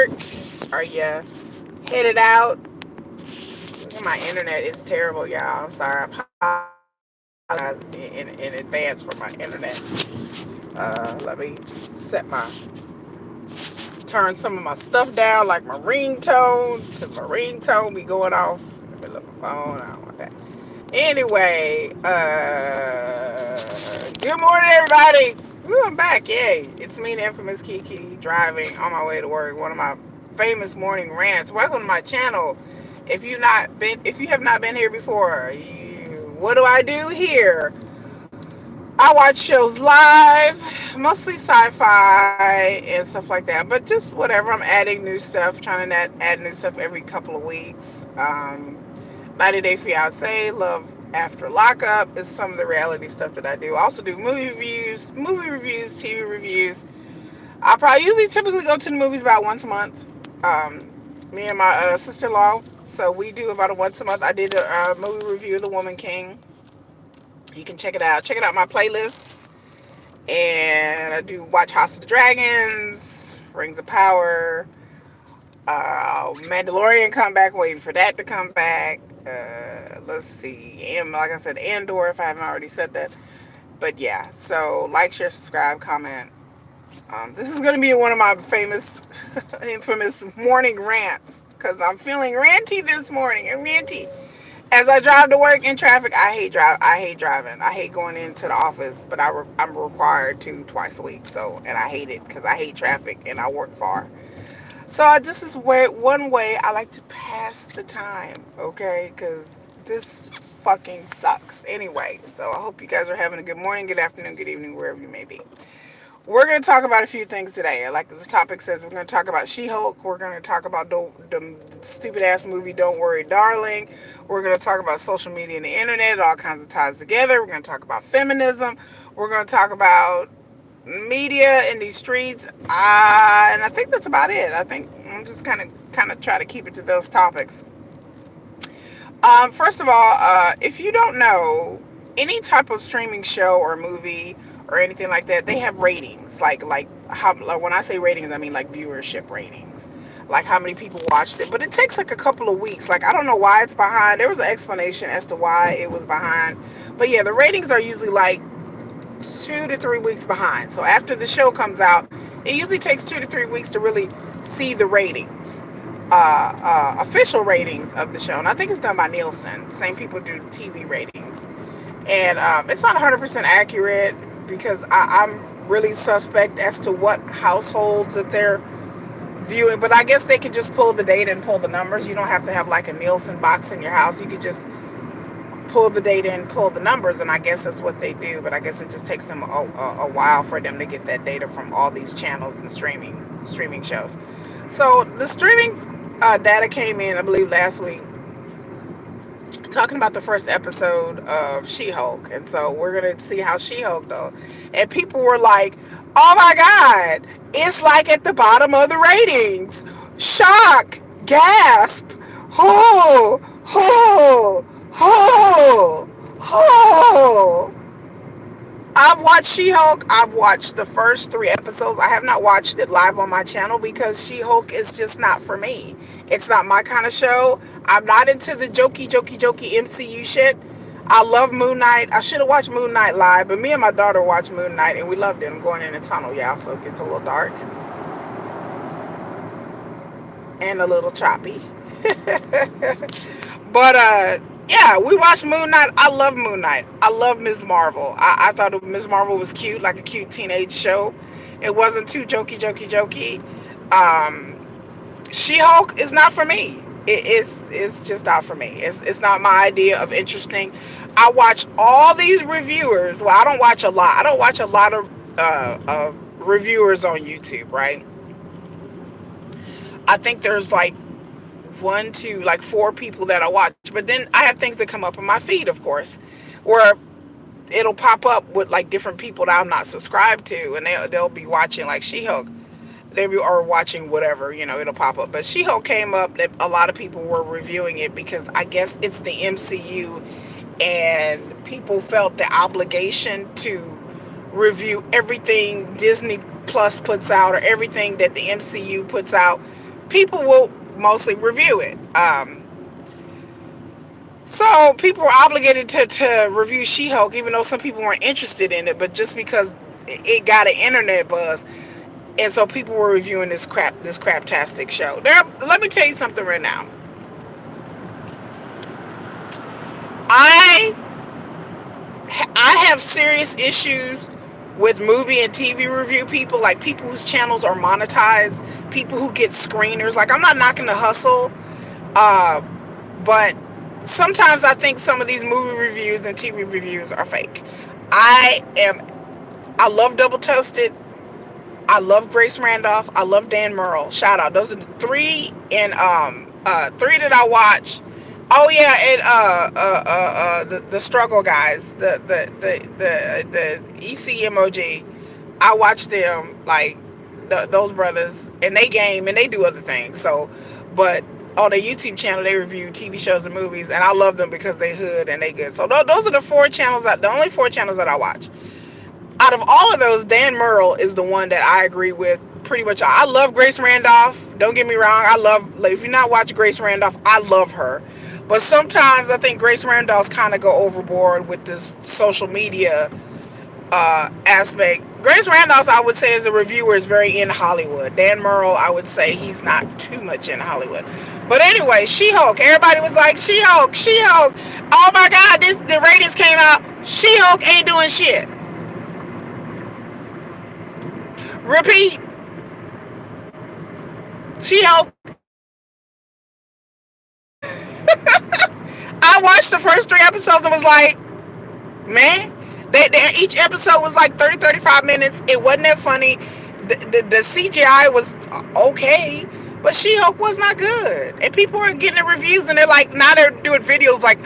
work? Are you headed out? My internet is terrible, y'all. I'm sorry. I apologize in advance for my internet. Let me set my turn some of my stuff down, like my ringtone, to my ringtone be going off in the middle of my phone. I don't want that. Anyway, good morning, everybody. Woo, I'm back. Yay. It's me, the infamous Kiki, driving on my way to work. One of my famous morning rants. Welcome to my channel. If you have not been here before, what do I do here? I watch shows live, mostly sci-fi and stuff like that, but just whatever. I'm adding new stuff, trying to add new stuff every couple of weeks. 90 Day Fiance, Love After Lockup is some of the reality stuff that I do. I also do movie reviews, TV reviews. I probably usually typically go to the movies about once a month. Um, Me and my sister-in-law, so we do about a once a month. I did a movie review of The Woman King. You can check it out. Check it out my playlists. And I do watch House of the Dragons, Rings of Power, Mandalorian come back, waiting for that to come back. Let's see, and like I said, Andor, if I haven't already said that. But yeah, so like, share, subscribe, comment. This is going to be one of my infamous morning rants because I'm feeling ranty this morning. I'm ranty. As I drive to work in traffic, I hate driving. I hate going into the office, but I'm required to twice a week. So, and I hate it because I hate traffic and I work far. So this is one way I like to pass the time. Okay, because this fucking sucks. Anyway, so I hope you guys are having a good morning, good afternoon, good evening, wherever you may be. We're going to talk about a few things today. Like the topic says, we're going to talk about She-Hulk. We're going to talk about the stupid-ass movie Don't Worry, Darling. We're going to talk about social media and the internet. It all kinds of ties together. We're going to talk about feminism. We're going to talk about media in these streets. And I think that's about it. I think I'm just kind of try to keep it to those topics. First of all, if you don't know, any type of streaming show or movie or anything like that, they have ratings. Like when I say ratings, I mean like viewership ratings, like how many people watched it. But it takes like a couple of weeks. Like I don't know why it's behind. There was an explanation as to why it was behind. But yeah, the ratings are usually like 2 to 3 weeks behind. So after the show comes out, it usually takes 2 to 3 weeks to really see the ratings, official ratings of the show. And I think it's done by Nielsen. Same people do TV ratings. And it's not 100% accurate because I'm really suspect as to what households that they're viewing. But I guess they can just pull the data and pull the numbers. You don't have to have like a Nielsen box in your house. You could just pull the data and pull the numbers, and I guess that's what they do. But I guess it just takes them a while for them to get that data from all these channels and streaming shows. So the streaming data came in, I believe, last week, talking about the first episode of She-Hulk. And so we're going to see how She-Hulk though. And people were like, oh my God, it's like at the bottom of the ratings. Shock, gasp, oh, oh, oh, oh. I've watched She-Hulk. I've watched the first 3 episodes. I have not watched it live on my channel because She-Hulk is just not for me. It's not my kind of show. I'm not into the jokey MCU shit. I love Moon Knight. I should have watched Moon Knight live, but me and my daughter watched Moon Knight and we loved it. I'm going in a tunnel, y'all, so it gets a little dark and a little choppy. But yeah, we watched Moon Knight. I love Moon Knight. I love Ms. Marvel. I thought Ms. Marvel was cute, like a cute teenage show. It wasn't too jokey. She-Hulk is not for me. It's just not for me. It's not my idea of interesting. I watch all these reviewers. Well, I don't watch a lot. I don't watch a lot of reviewers on YouTube, right? I think there's like 4 people that I watch. But then I have things that come up in my feed, of course, where it'll pop up with like different people that I'm not subscribed to, and they'll be watching like She-Hulk. They are watching whatever, it'll pop up. But She-Hulk came up that a lot of people were reviewing it because I guess it's the MCU, and people felt the obligation to review everything Disney Plus puts out or everything that the MCU puts out people will mostly review it. So people were obligated to review She-Hulk, even though some people weren't interested in it, but just because it got an internet buzz, and so people were reviewing this craptastic show. Let me tell you something right now. I I have serious issues with movie and TV review people, like people whose channels are monetized, people who get screeners. Like, I'm not knocking the hustle, uh, but sometimes I think some of these movie reviews and TV reviews are fake. I am I love Double Toasted. I love Grace Randolph. I love Dan Murrell. Shout out. Those are the three that I watch. Oh yeah, and the struggle guys, the ECMOG. I watch them, like those brothers, and they game and they do other things. So, but on their YouTube channel, they review TV shows and movies, and I love them because they hood and they good. So those are the only four channels that I watch. Out of all of those, Dan Murrell is the one that I agree with pretty much. I love Grace Randolph. Don't get me wrong. If you're not watching Grace Randolph, I love her. But sometimes I think Grace Randolph's kind of go overboard with this social media aspect. Grace Randolph, I would say, as a reviewer, is very in Hollywood. Dan Murrell, I would say he's not too much in Hollywood. But anyway, She-Hulk. Everybody was like, She-Hulk, She-Hulk. Oh my God, the ratings came out. She-Hulk ain't doing shit. Repeat. She-Hulk. I watched the first 3 episodes and was like, man, each episode was like 35 minutes. It wasn't that funny. The CGI was okay, but She-Hulk was not good. And people are getting the reviews, and they're like, now they're doing videos like,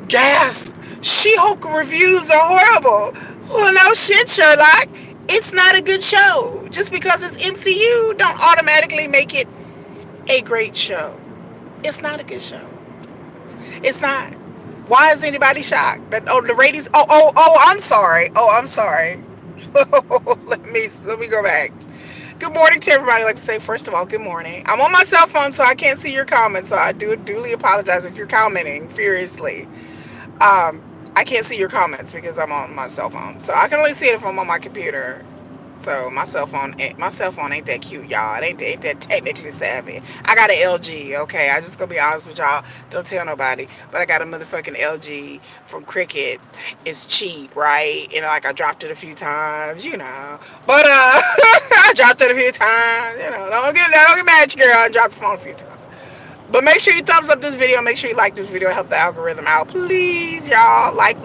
gasp, She-Hulk reviews are horrible. Well, no shit, Sherlock. It's not a good show. Just because it's MCU, don't automatically make it a great show. It's not a good show. It's not. Why is anybody shocked? The ratings. I'm sorry. Let me go back. Good morning to everybody. I'd like to say, first of all, good morning. I'm on my cell phone, so I can't see your comments. So I do duly apologize if you're commenting furiously. I can't see your comments because I'm on my cell phone. So I can only see it if I'm on my computer. So my cell phone ain't that cute, y'all. It ain't that technically savvy. I got an LG, okay? I just gonna be honest with y'all. Don't tell nobody. But I got a motherfucking LG from Cricket. It's cheap, right? And like I dropped it a few times, you know. But I dropped it a few times, you know. Don't get mad, girl. I dropped the phone a few times. But make sure you thumbs up this video. Make sure you like this video. Help the algorithm out. Please, y'all. Like,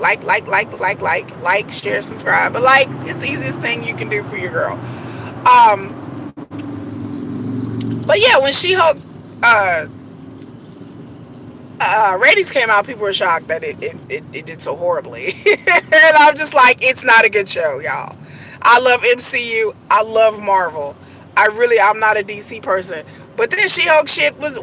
share, subscribe. But it's the easiest thing you can do for your girl. But yeah, when She-Hulk ratings came out, people were shocked that it did so horribly. And I'm just like, it's not a good show, y'all. I love MCU. I love Marvel. I'm not a DC person. But this She-Hulk shit was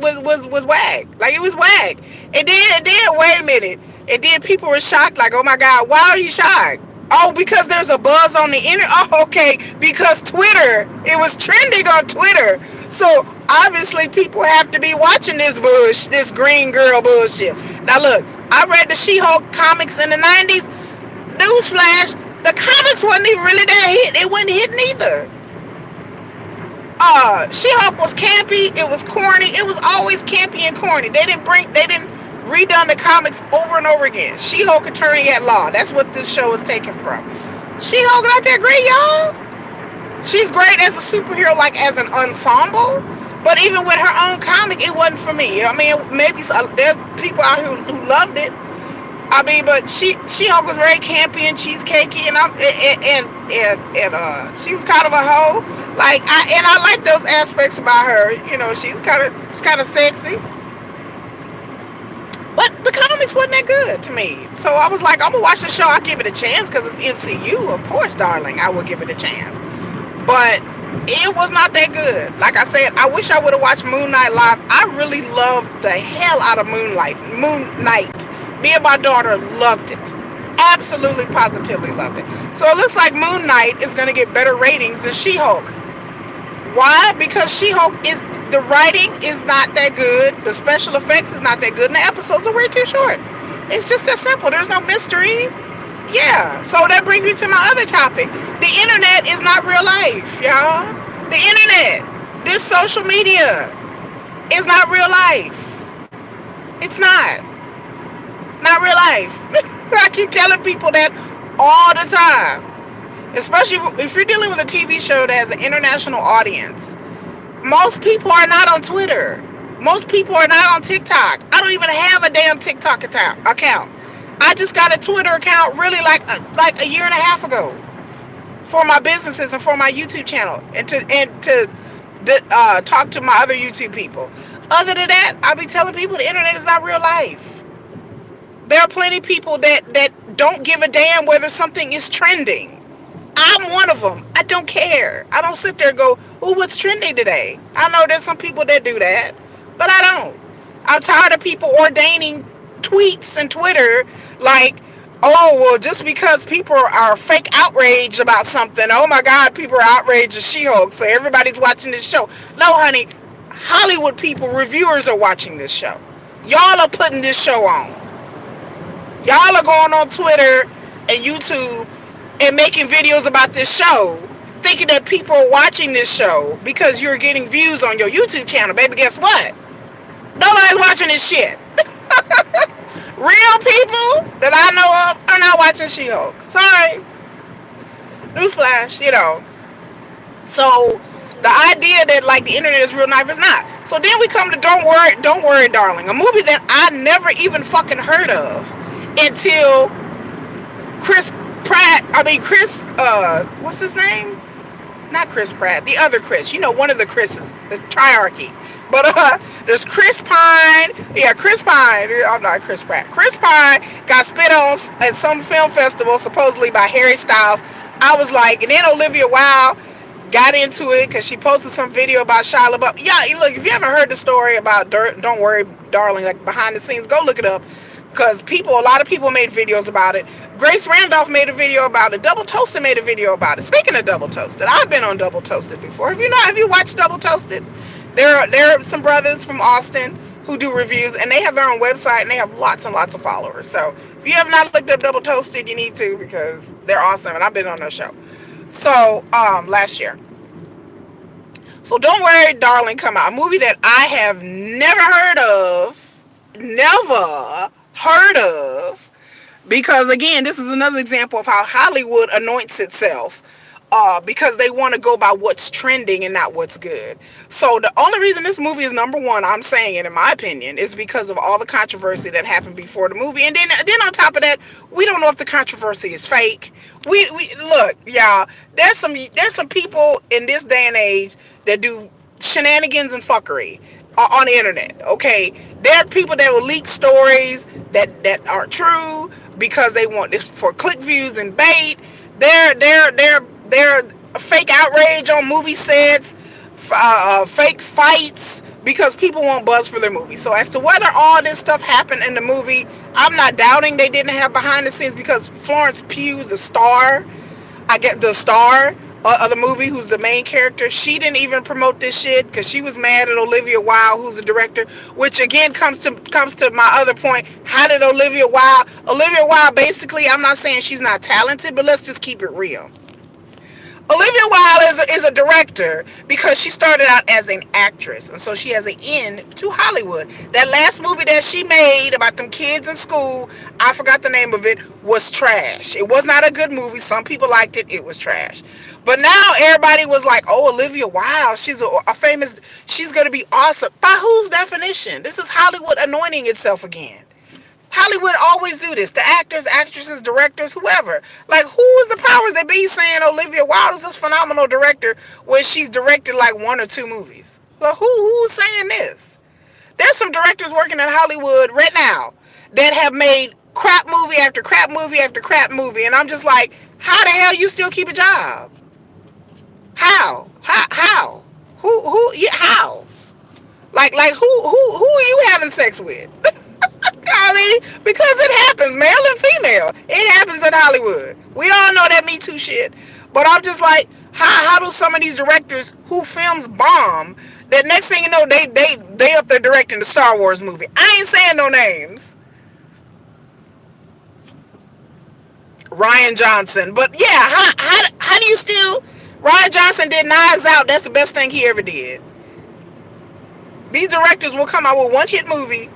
whack. Like, it was whack. And then, wait a minute. And then people were shocked, like, oh my God, why are you shocked? Oh, because there's a buzz on the internet. Oh, okay. Because Twitter. It was trending on Twitter. So, obviously, people have to be watching this green girl bullshit. Now, look, I read the She-Hulk comics in the 90s. Newsflash, the comics wasn't even really that hit. It wasn't hitting either. She-Hulk was campy. It was corny. It was always campy and corny. They didn't redone the comics over and over again. She-Hulk Attorney at Law. That's what this show is taken from. She-Hulk not that great, y'all. She's great as a superhero, like as an ensemble. But even with her own comic, it wasn't for me. I mean, maybe there's people out here who loved it. I mean, but She-Hulk was very campy and cheesecakey, and she was kind of a hoe. Like, I like those aspects about her. You know, she's kind of sexy. But the comics wasn't that good to me. So I was like, I'm gonna watch the show. I'll give it a chance because it's MCU, of course, darling. I will give it a chance. But it was not that good. Like I said, I wish I would have watched Moon Knight live. I really loved the hell out of Moon Knight. Me and my daughter loved it. Absolutely, positively loved it. So it looks like Moon Knight is going to get better ratings than She-Hulk. Why? Because She-Hulk is, the writing is not that good, the special effects is not that good, and the episodes are way too short. It's just that simple. There's no mystery. Yeah. So that brings me to my other topic. The internet is not real life, y'all. The internet, this social media, is not real life. It's not. Not real life. I keep telling people that all the time. Especially if you're dealing with a TV show that has an international audience. Most people are not on Twitter. Most people are not on TikTok. I don't even have a damn TikTok account. I just got a Twitter account really like a year and a half ago for my businesses and for my YouTube channel and to talk to my other YouTube people. Other than that, I'll be telling people the internet is not real life. There are plenty of people that don't give a damn whether something is trending. I'm one of them. I don't care. I don't sit there and go, "Ooh, what's trending today?" I know there's some people that do that, but I don't. I'm tired of people ordaining tweets and Twitter like, "Oh, well, just because people are fake outraged about something, oh my God, people are outraged at She-Hulk, so everybody's watching this show." No, honey, Hollywood people, reviewers are watching this show. Y'all are putting this show on. Y'all are going on Twitter and YouTube and making videos about this show, thinking that people are watching this show because you're getting views on your YouTube channel. Baby, guess what? Nobody's watching this shit. Real people that I know of are not watching She-Hulk. Sorry. Newsflash, you know. So the idea that like the internet is real life is not. So then we come to Don't Worry, Darling, a movie that I never even fucking heard of until Chris Pratt. I mean what's his name? Not Chris Pratt, the other Chris. You know, one of the Chris's, the triarchy. But there's Chris Pine. Yeah, Chris Pine. I'm not Chris Pratt. Chris Pine got spit on at some film festival, supposedly by Harry Styles. I was like, and then Olivia Wilde got into it because she posted some video about Shia LaBeouf. Yeah, look, if you haven't heard the story about Don't Worry, Darling, like behind the scenes, go look it up. Because a lot of people made videos about it. Grace Randolph made a video about it. Double Toasted made a video about it. Speaking of Double Toasted, I've been on Double Toasted before. Have you watched Double Toasted? There are some brothers from Austin who do reviews, and they have their own website, and they have lots and lots of followers. So if you have not looked up Double Toasted, you need to, because they're awesome, and I've been on their show. So last year. So Don't Worry, Darling come out. A movie that I have never heard of, because again, this is another example of how Hollywood anoints itself because they want to go by what's trending and not what's good. So the only reason this movie is number one, I'm saying it in my opinion, is because of all the controversy that happened before the movie. And then on top of that, we don't know if the controversy is fake. We look, y'all, there's some people in this day and age that do shenanigans and fuckery on the internet. Okay, there are people that will leak stories that aren't true because they want this for click views and bait. They're fake outrage on movie sets, fake fights because people want buzz for their movie. So as to whether all this stuff happened in the movie, I'm not doubting they didn't have behind the scenes, because Florence Pugh, the star of the movie, who's the main character, she didn't even promote this shit because she was mad at Olivia Wilde, who's the director, which again comes to my other point. How did Olivia Wilde basically, I'm not saying she's not talented, but let's just keep it real. Olivia Wilde is a director because she started out as an actress, and so she has an in to Hollywood. That last movie that she made about them kids in school, I forgot the name of it, was trash. It was not a good movie. Some people liked it. It was trash. But now everybody was like, "Oh, Olivia Wilde, she's a famous, she's going to be awesome." By whose definition? This is Hollywood anointing itself again. Hollywood always do this. The actors, actresses, directors, whoever. Like, who is the powers that be saying Olivia Wilde is this phenomenal director when she's directed like one or two movies? Well, who's saying this? There's some directors working in Hollywood right now that have made crap movie after crap movie after crap movie, and I'm just like, how the hell you still keep a job? How? Who? Yeah, how? Like who are you having sex with? I mean, because it happens, male and female. It happens in Hollywood. We all know that Me Too shit. But I'm just like, How do some of these directors who films bomb? That next thing you know, they up there directing the Star Wars movie. I ain't saying no names. Ryan Johnson, but yeah, how do you still? Ryan Johnson did Knives Out. That's the best thing he ever did. These directors will come out with one hit movie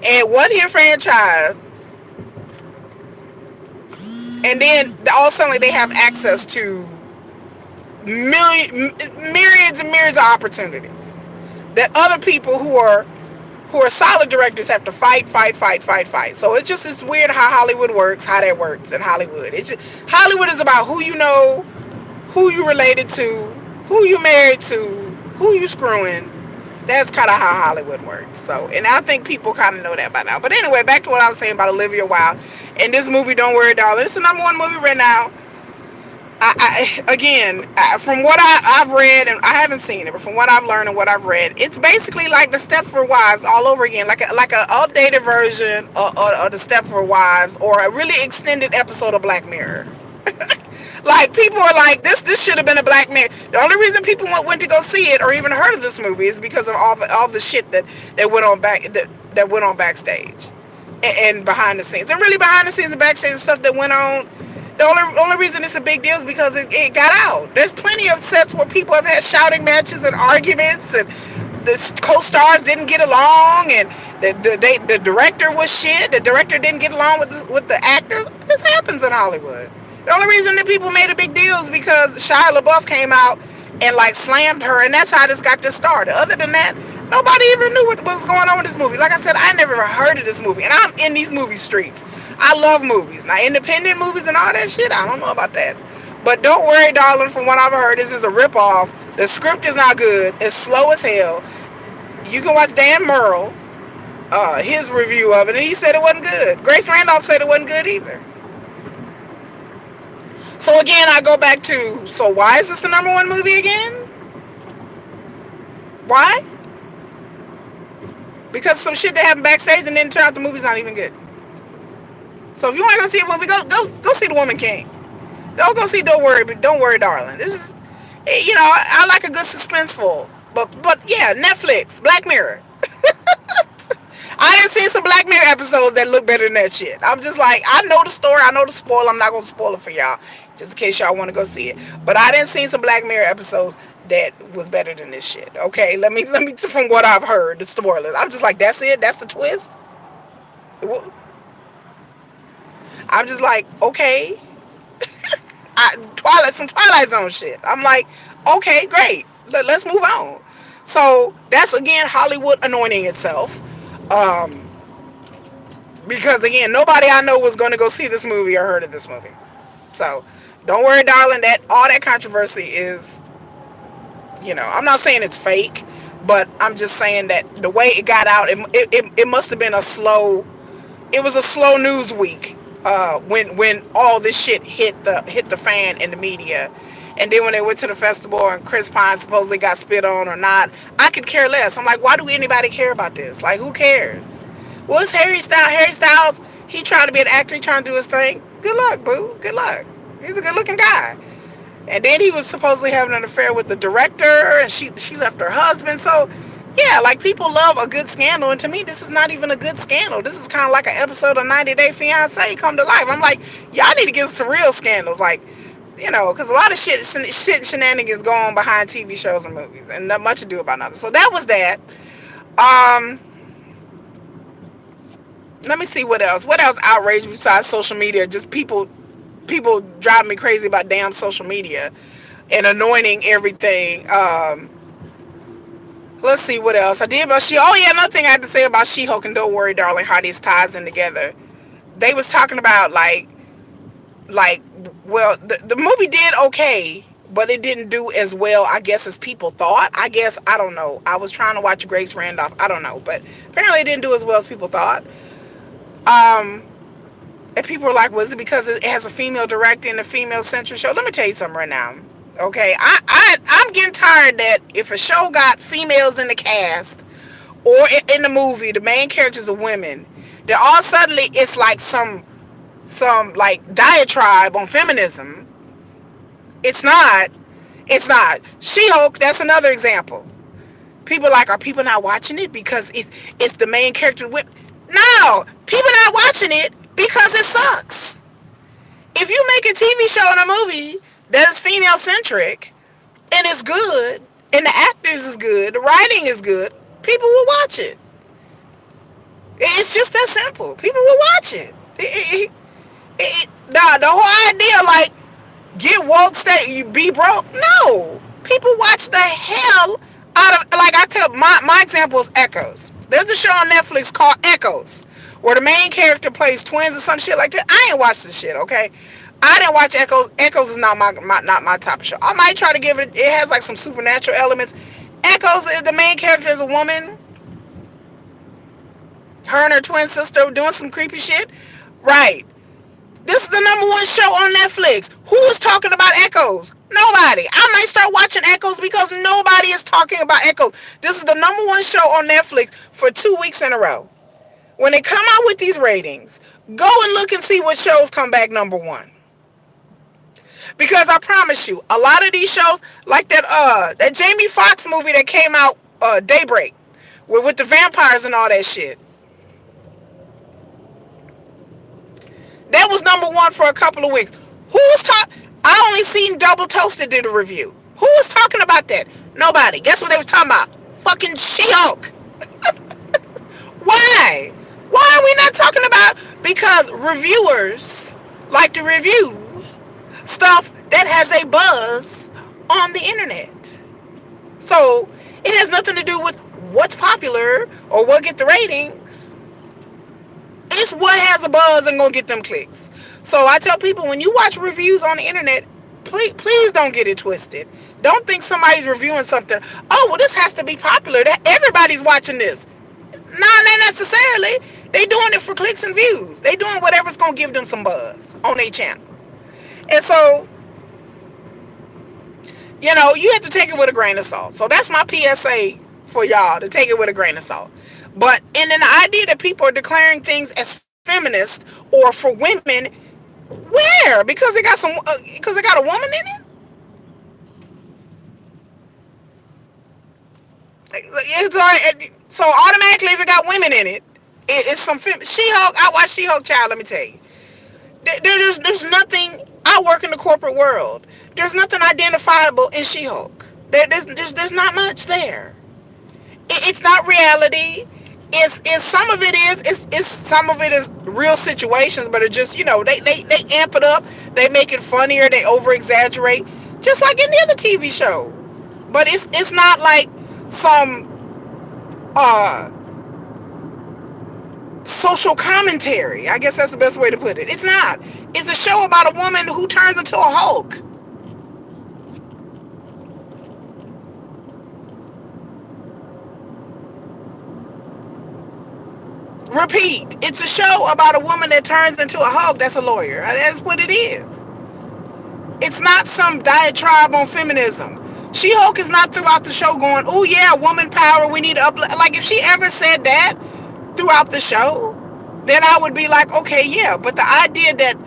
and one hit franchise, and then all of a sudden they have access to myriads and myriads of opportunities that other people who are solid directors have to fight. So it's just it's weird how Hollywood works, how that works in Hollywood. It's just, Hollywood is about who you know, who you related to, who you married to, who you screwing. That's kind of how Hollywood works. So, and I think people kind of know that by now. But anyway, back to what I was saying about Olivia Wilde and this movie, Don't Worry, Darling. It's the number one movie right now. From what I've read, and I haven't seen it, but from what I've learned and what I've read, it's basically like the Stepford Wives all over again, like a updated version of the Stepford Wives, or a really extended episode of Black Mirror. Like, people are like, this should have been a Black Mirror. The only reason people went to go see it or even heard of this movie is because of all the shit that went on backstage and behind the scenes, and really behind the scenes and backstage stuff that went on. The only reason it's a big deal is because it got out. There's plenty of sets where people have had shouting matches and arguments, and the co-stars didn't get along, and the director was shit. The director didn't get along with the actors. This happens in Hollywood. The only reason that people made a big deal is because Shia LaBeouf came out and like slammed her, and that's how this got this started. Other than that, nobody even knew what was going on with this movie. Like I said, I never heard of this movie, and I'm in these movie streets. I love movies. Now, independent movies and all that shit, I don't know about that. But Don't Worry, Darling, from what I've heard, this is a ripoff. The script is not good. It's slow as hell. You can watch Dan Merle, his review of it, and he said it wasn't good. Grace Randolph said it wasn't good either. So again, I go back to, so why is this the number one movie again? Why? Because some shit that happened backstage and then turn out the movie's not even good. So if you want to go see a movie, go see The Woman King. Don't go see Don't Worry, Darling. This is, I like a good suspenseful, but yeah, Netflix, Black Mirror. I done seen some Black Mirror episodes that look better than that shit. I'm just like, I know the story, I know the spoil. I'm not gonna spoil it for y'all, just in case y'all want to go see it. But I done seen some Black Mirror episodes that was better than this shit. Okay, let me from what I've heard, the spoilers. I'm just like, that's it, that's the twist. I'm just like, okay. Some Twilight Zone shit. I'm like, okay, great. Let's move on. So that's again Hollywood anointing itself. Because again, nobody I know was going to go see this movie or heard of this movie. So Don't Worry, Darling, that all that controversy is, I'm not saying it's fake, but I'm just saying that the way it got out, it must have been a slow news week. When all this shit hit the fan in the media, and then when they went to the festival and Chris Pine supposedly got spit on or not, I could care less. I'm like, why do anybody care about this? Like, who cares? Well, it's Harry Styles. Harry Styles, he trying to be an actor, he trying to do his thing. Good luck, boo. Good luck. He's a good looking guy. And then he was supposedly having an affair with the director, and she left her husband. So yeah, like, people love a good scandal, and to me, this is not even a good scandal. This is kind of like an episode of 90 Day Fiancé come to life. I'm like, y'all need to get some real scandals, like, because a lot of shit shenanigans go on behind TV shows and movies, and not much to do about nothing. So that was that. Let me see what else. What else outraged me besides social media? Just people driving me crazy about damn social media and anointing everything. Let's see what else I did about She. Oh yeah, another thing I had to say about She-Hulk and Don't Worry, Darling, how these ties in together. They was talking about well, the movie did okay, but it didn't do as well, I guess, as people thought. I don't know. I was trying to watch Grace Randolph. I don't know, but apparently it didn't do as well as people thought. And people were like, was it because it has a female director and a female-centric show? Let me tell you something right now. Okay, I'm getting tired that if a show got females in the cast or in the movie, the main characters are women, that all suddenly it's like some like diatribe on feminism. It's not. It's not. She-Hulk, that's another example. People like, are people not watching it because it's the main character with? No, people not watching it because it sucks. If you make a TV show and a movie that is female centric and it's good and the actors is good, the writing is good, people will watch it. It's just that simple. People will watch it. The whole idea, like, get woke, stay, you be broke. No, people watch the hell out of, like I tell, my example is Echoes. There's a show on Netflix called Echoes, where the main character plays twins or some shit like that. I ain't watched this shit, okay? I didn't watch Echoes. Echoes is not my type of show. I might try to give it. It has like some supernatural elements. Echoes is the main character is a woman. Her and her twin sister doing some creepy shit. Right. This is the #1 show on Netflix. Who is talking about Echoes? Nobody. I might start watching Echoes because nobody is talking about Echoes. This is the #1 show on Netflix for 2 weeks in a row. When they come out with these ratings, go and look and see what shows come back #1. Because I promise you, a lot of these shows, like that Jamie Foxx movie that came out, Daybreak, with the vampires and all that shit. That was #1 for a couple of weeks. Who was talking? I only seen Double Toasted did a review. Who was talking about that? Nobody. Guess what they was talking about? Fucking She-Hulk. Why? Why are we not talking about? Because reviewers like to review stuff that has a buzz on the internet. So it has nothing to do with what's popular or what get the ratings. It's what has a buzz and gonna get them clicks. So I tell people, when you watch reviews on the internet, please don't get it twisted. Don't think somebody's reviewing something. Oh, well, this has to be popular. Everybody's watching this. No, not necessarily. They doing it for clicks and views. They doing whatever's gonna give them some buzz on their channel. And so, you have to take it with a grain of salt. So that's my PSA for y'all, to take it with a grain of salt. But and then the idea that people are declaring things as feminist or for women, where? Because it got a woman in it. So automatically, if it got women in it, it's some She-Hulk. I watch She-Hulk, child. Let me tell you, there's nothing. I work in the corporate world. There's nothing identifiable in She-Hulk. There's not much there. It's not reality. It's some of it is some of it is real situations, but it just they amp it up, they make it funnier, they over exaggerate, just like any other TV show. But it's not like some social commentary. I guess that's the best way to put it. It's not. It's a show about a woman who turns into a Hulk. Repeat. It's a show about a woman that turns into a Hulk that's a lawyer. That's what it is. It's not some diatribe on feminism. She-Hulk is not throughout the show going, oh yeah, woman power, we need to uplift. Like, if she ever said that throughout the show, then I would be like, okay, yeah. But the idea that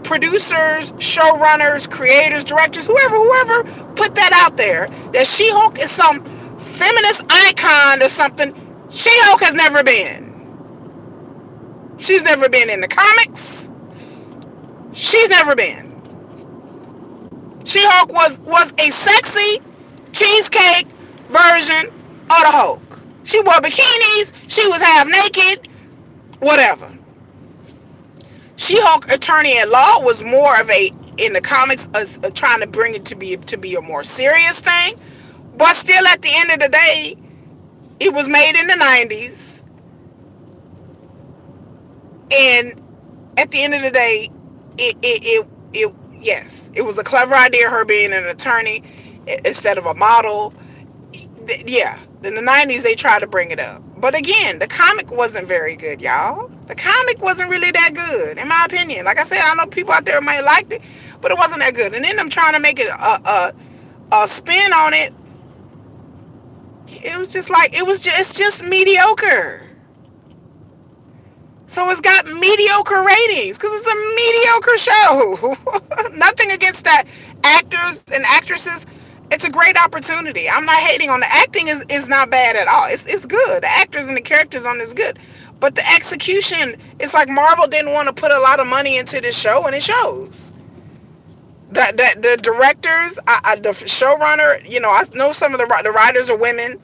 producers, showrunners, creators, directors, whoever put that out there, that She-Hulk is some feminist icon or something, She-Hulk has never been. She's never been in the comics. She's never been. She-Hulk was a sexy cheesecake version of the Hulk. She wore bikinis. She was half naked. Whatever. She-Hulk attorney at law was more of in the comics, trying to bring it to be a more serious thing. But still, at the end of the day, it was made in the 90s. And at the end of the day, yes, it was a clever idea, her being an attorney instead of a model. Yeah, in the 90s, they tried to bring it up. But again, the comic wasn't very good, y'all. The comic wasn't really that good, in my opinion. Like I said, I know people out there might have liked it, but it wasn't that good. And then them trying to make it a spin on it, it was just like, it's just mediocre. So it's got mediocre ratings because it's a mediocre show. Nothing against that actors and actresses It's a great opportunity. I'm not hating on the acting is not bad at all. It's good. The actors and the characters on this good. But the execution, it's like Marvel didn't want to put a lot of money into this show, and it shows. The directors, the showrunner, I know some of the writers are women,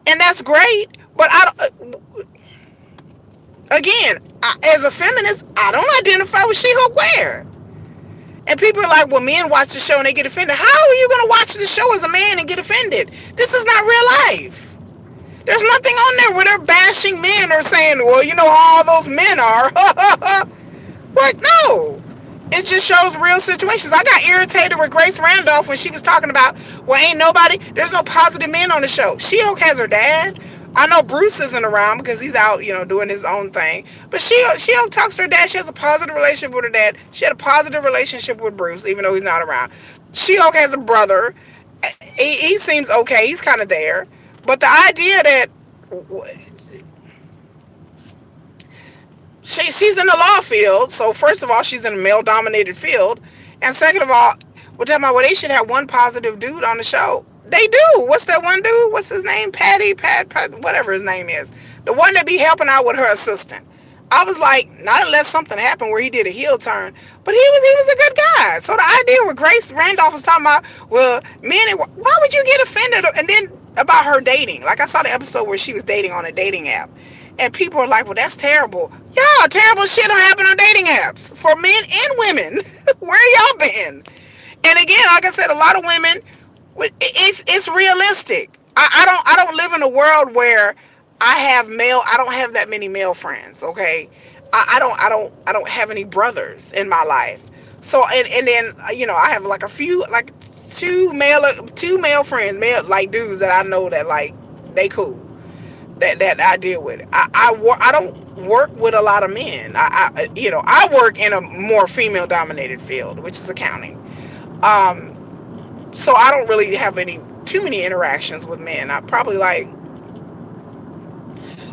and that's great. But again, as a feminist, I don't identify with She-Hulk where. And people are like, well, men watch the show and they get offended. How are you going to watch the show as a man and get offended? This is not real life. There's nothing on there where they're bashing men or saying, well, how all those men are. What? No. It just shows real situations. I got irritated with Grace Randolph when she was talking about, well, there's no positive men on the show. She-Hulk has her dad. I know Bruce isn't around because he's out, doing his own thing. But She-Hulk talks to her dad. She has a positive relationship with her dad. She had a positive relationship with Bruce, even though he's not around. She-Hulk has a brother. He seems okay. He's kind of there. But the idea that she's in the law field, so first of all, she's in a male-dominated field. And second of all, we're talking about, well, they should have one positive dude on the show. They do. What's that one dude? What's his name? Pat, whatever his name is. The one that be helping out with her assistant. I was like, not unless something happened where he did a heel turn, but he was a good guy. So the idea with Grace Randolph was talking about, well, why would you get offended? And then about her dating. Like, I saw the episode where she was dating on a dating app. And people are like, well, that's terrible. Y'all, terrible shit don't happen on dating apps for men and women. Where y'all been? And again, like I said, a lot of women, it's realistic. I don't live in a world where I don't have that many male friends. Okay, I don't have any brothers in my life. So and then I have like a few, like two male friends, like dudes that I know that like they cool, that I deal with. I don't work with a lot of men. I work in a more female dominated field, which is accounting. So I don't really have too many interactions with men. I probably like,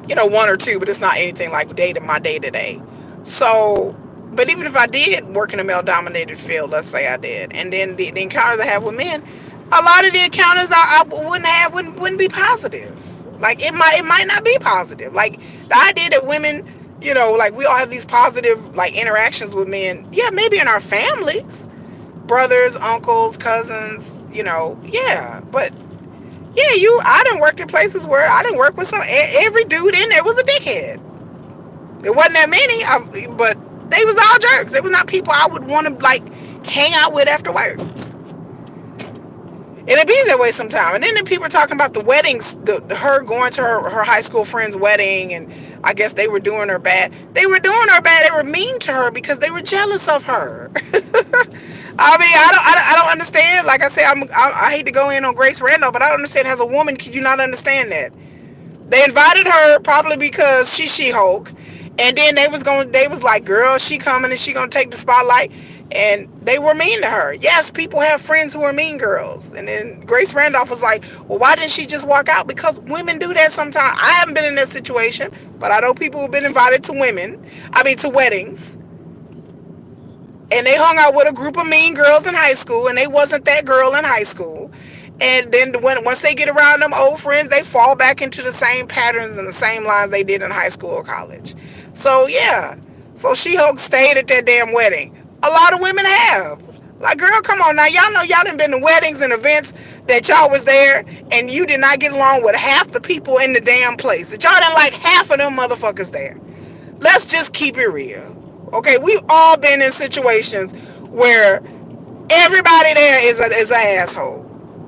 one or two, but it's not anything like my day to day. So, but even if I did work in a male dominated field, let's say I did, and then the encounters I have with men, a lot of the encounters I wouldn't be positive. Like it might not be positive. Like the idea that women, like we all have these positive like interactions with men. Yeah, maybe in our families, brothers, uncles, cousins, yeah, but yeah, I didn't work in places where I didn't work with every dude in there was a dickhead. There wasn't that many, but they was all jerks. They was not people I would want to like hang out with after work. And it be that way sometimes. And then the people are talking about the weddings, her going to her high school friend's wedding, and I guess they were doing her bad. They were doing her bad. They were mean to her because they were jealous of her. I mean, I don't understand. Like I say, I hate to go in on Grace Randolph, but I don't understand. As a woman, could you not understand that? They invited her probably because she's She-Hulk, and then they was like, girl, she coming and she gonna take the spotlight, and they were mean to her. Yes, people have friends who are mean girls, and then Grace Randolph was like, well, why didn't she just walk out? Because women do that sometimes. I haven't been in that situation, but I know people who've been invited to weddings. And they hung out with a group of mean girls in high school, and they wasn't that girl in high school. And then once they get around them old friends, they fall back into the same patterns and the same lines they did in high school or college. So yeah, so She-Hulk stayed at that damn wedding. A lot of women have. Like, girl, come on now. Y'all know y'all done been to weddings and events that y'all was there, and you did not get along with half the people in the damn place. That y'all didn't like half of them motherfuckers there. Let's just keep it real. Okay, we've all been in situations where everybody there is an asshole.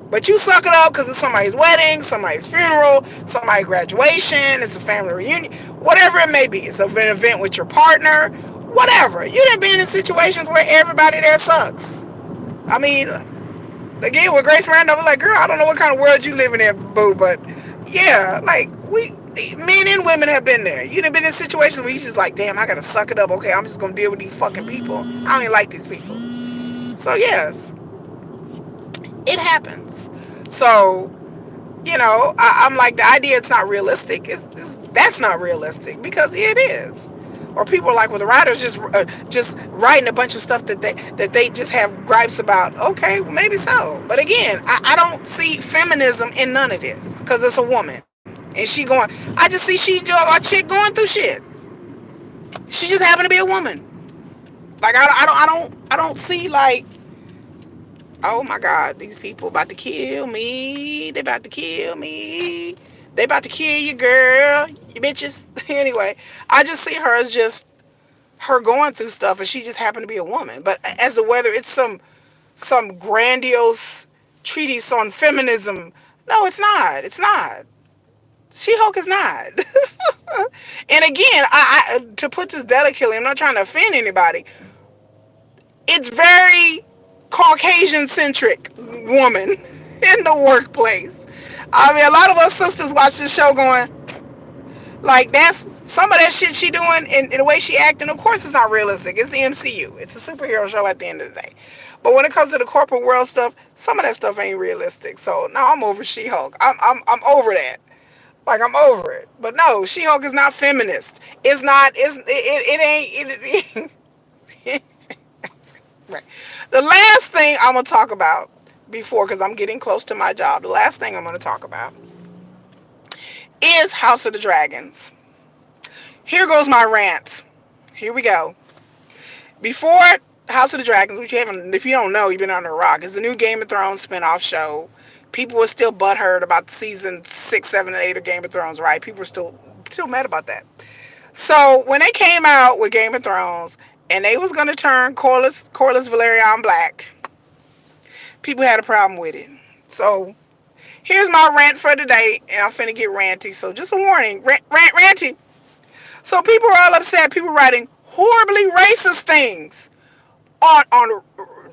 But you suck it up because it's somebody's wedding, somebody's funeral, somebody's graduation, it's a family reunion, whatever it may be. It's an event with your partner, whatever. You done been in situations where everybody there sucks. I mean, again, with Grace Randolph, I'm like, girl, I don't know what kind of world you live in there, boo, but yeah, like, men and women have been there. You done been in situations where you just like, damn, I gotta suck it up. Okay, I'm just gonna deal with these fucking people. I don't even like these people. So yes, it happens. So, I'm like, the idea it's not realistic that's not realistic, because it is. or people are like, well, the writers just writing a bunch of stuff that they just have gripes about. Okay, well, maybe so, but again, I don't see feminism in none of this because it's a woman and she going. I just see she a chick going through shit. She just happened to be a woman. Like I don't see like, oh my God, these people about to kill me. They about to kill me. They about to kill you, girl. You bitches. Anyway, I just see her as just her going through stuff, and she just happened to be a woman. But as to whether it's some grandiose treatise on feminism, no, it's not. It's not. She-Hulk is not. And again, I to put this delicately, I'm not trying to offend anybody. It's very Caucasian centric woman in the workplace. I mean, a lot of us sisters watch this show going, like, that's some of that shit she doing and the way she acting. Of course, it's not realistic. It's the MCU. It's a superhero show at the end of the day. But when it comes to the corporate world stuff, some of that stuff ain't realistic. So now I'm over She-Hulk. I'm over that. Like, I'm over it. But no, She-Hulk is not feminist. It's not. It ain't. Right. The last thing I'm gonna talk about before, because I'm getting close to my job. The last thing I'm gonna talk about is House of the Dragons. Here goes my rant. Here we go. Before House of the Dragons, which you haven't, if you don't know, you've been under a rock. It's the new Game of Thrones spinoff show. People were still butthurt about season 6, 7, and 8 of Game of Thrones, right? People were still mad about that. So when they came out with Game of Thrones and they was gonna turn Corlys Velaryon black, people had a problem with it. So here's my rant for today, and I'm finna get ranty. So just a warning, ranty. So people are all upset. People writing horribly racist things on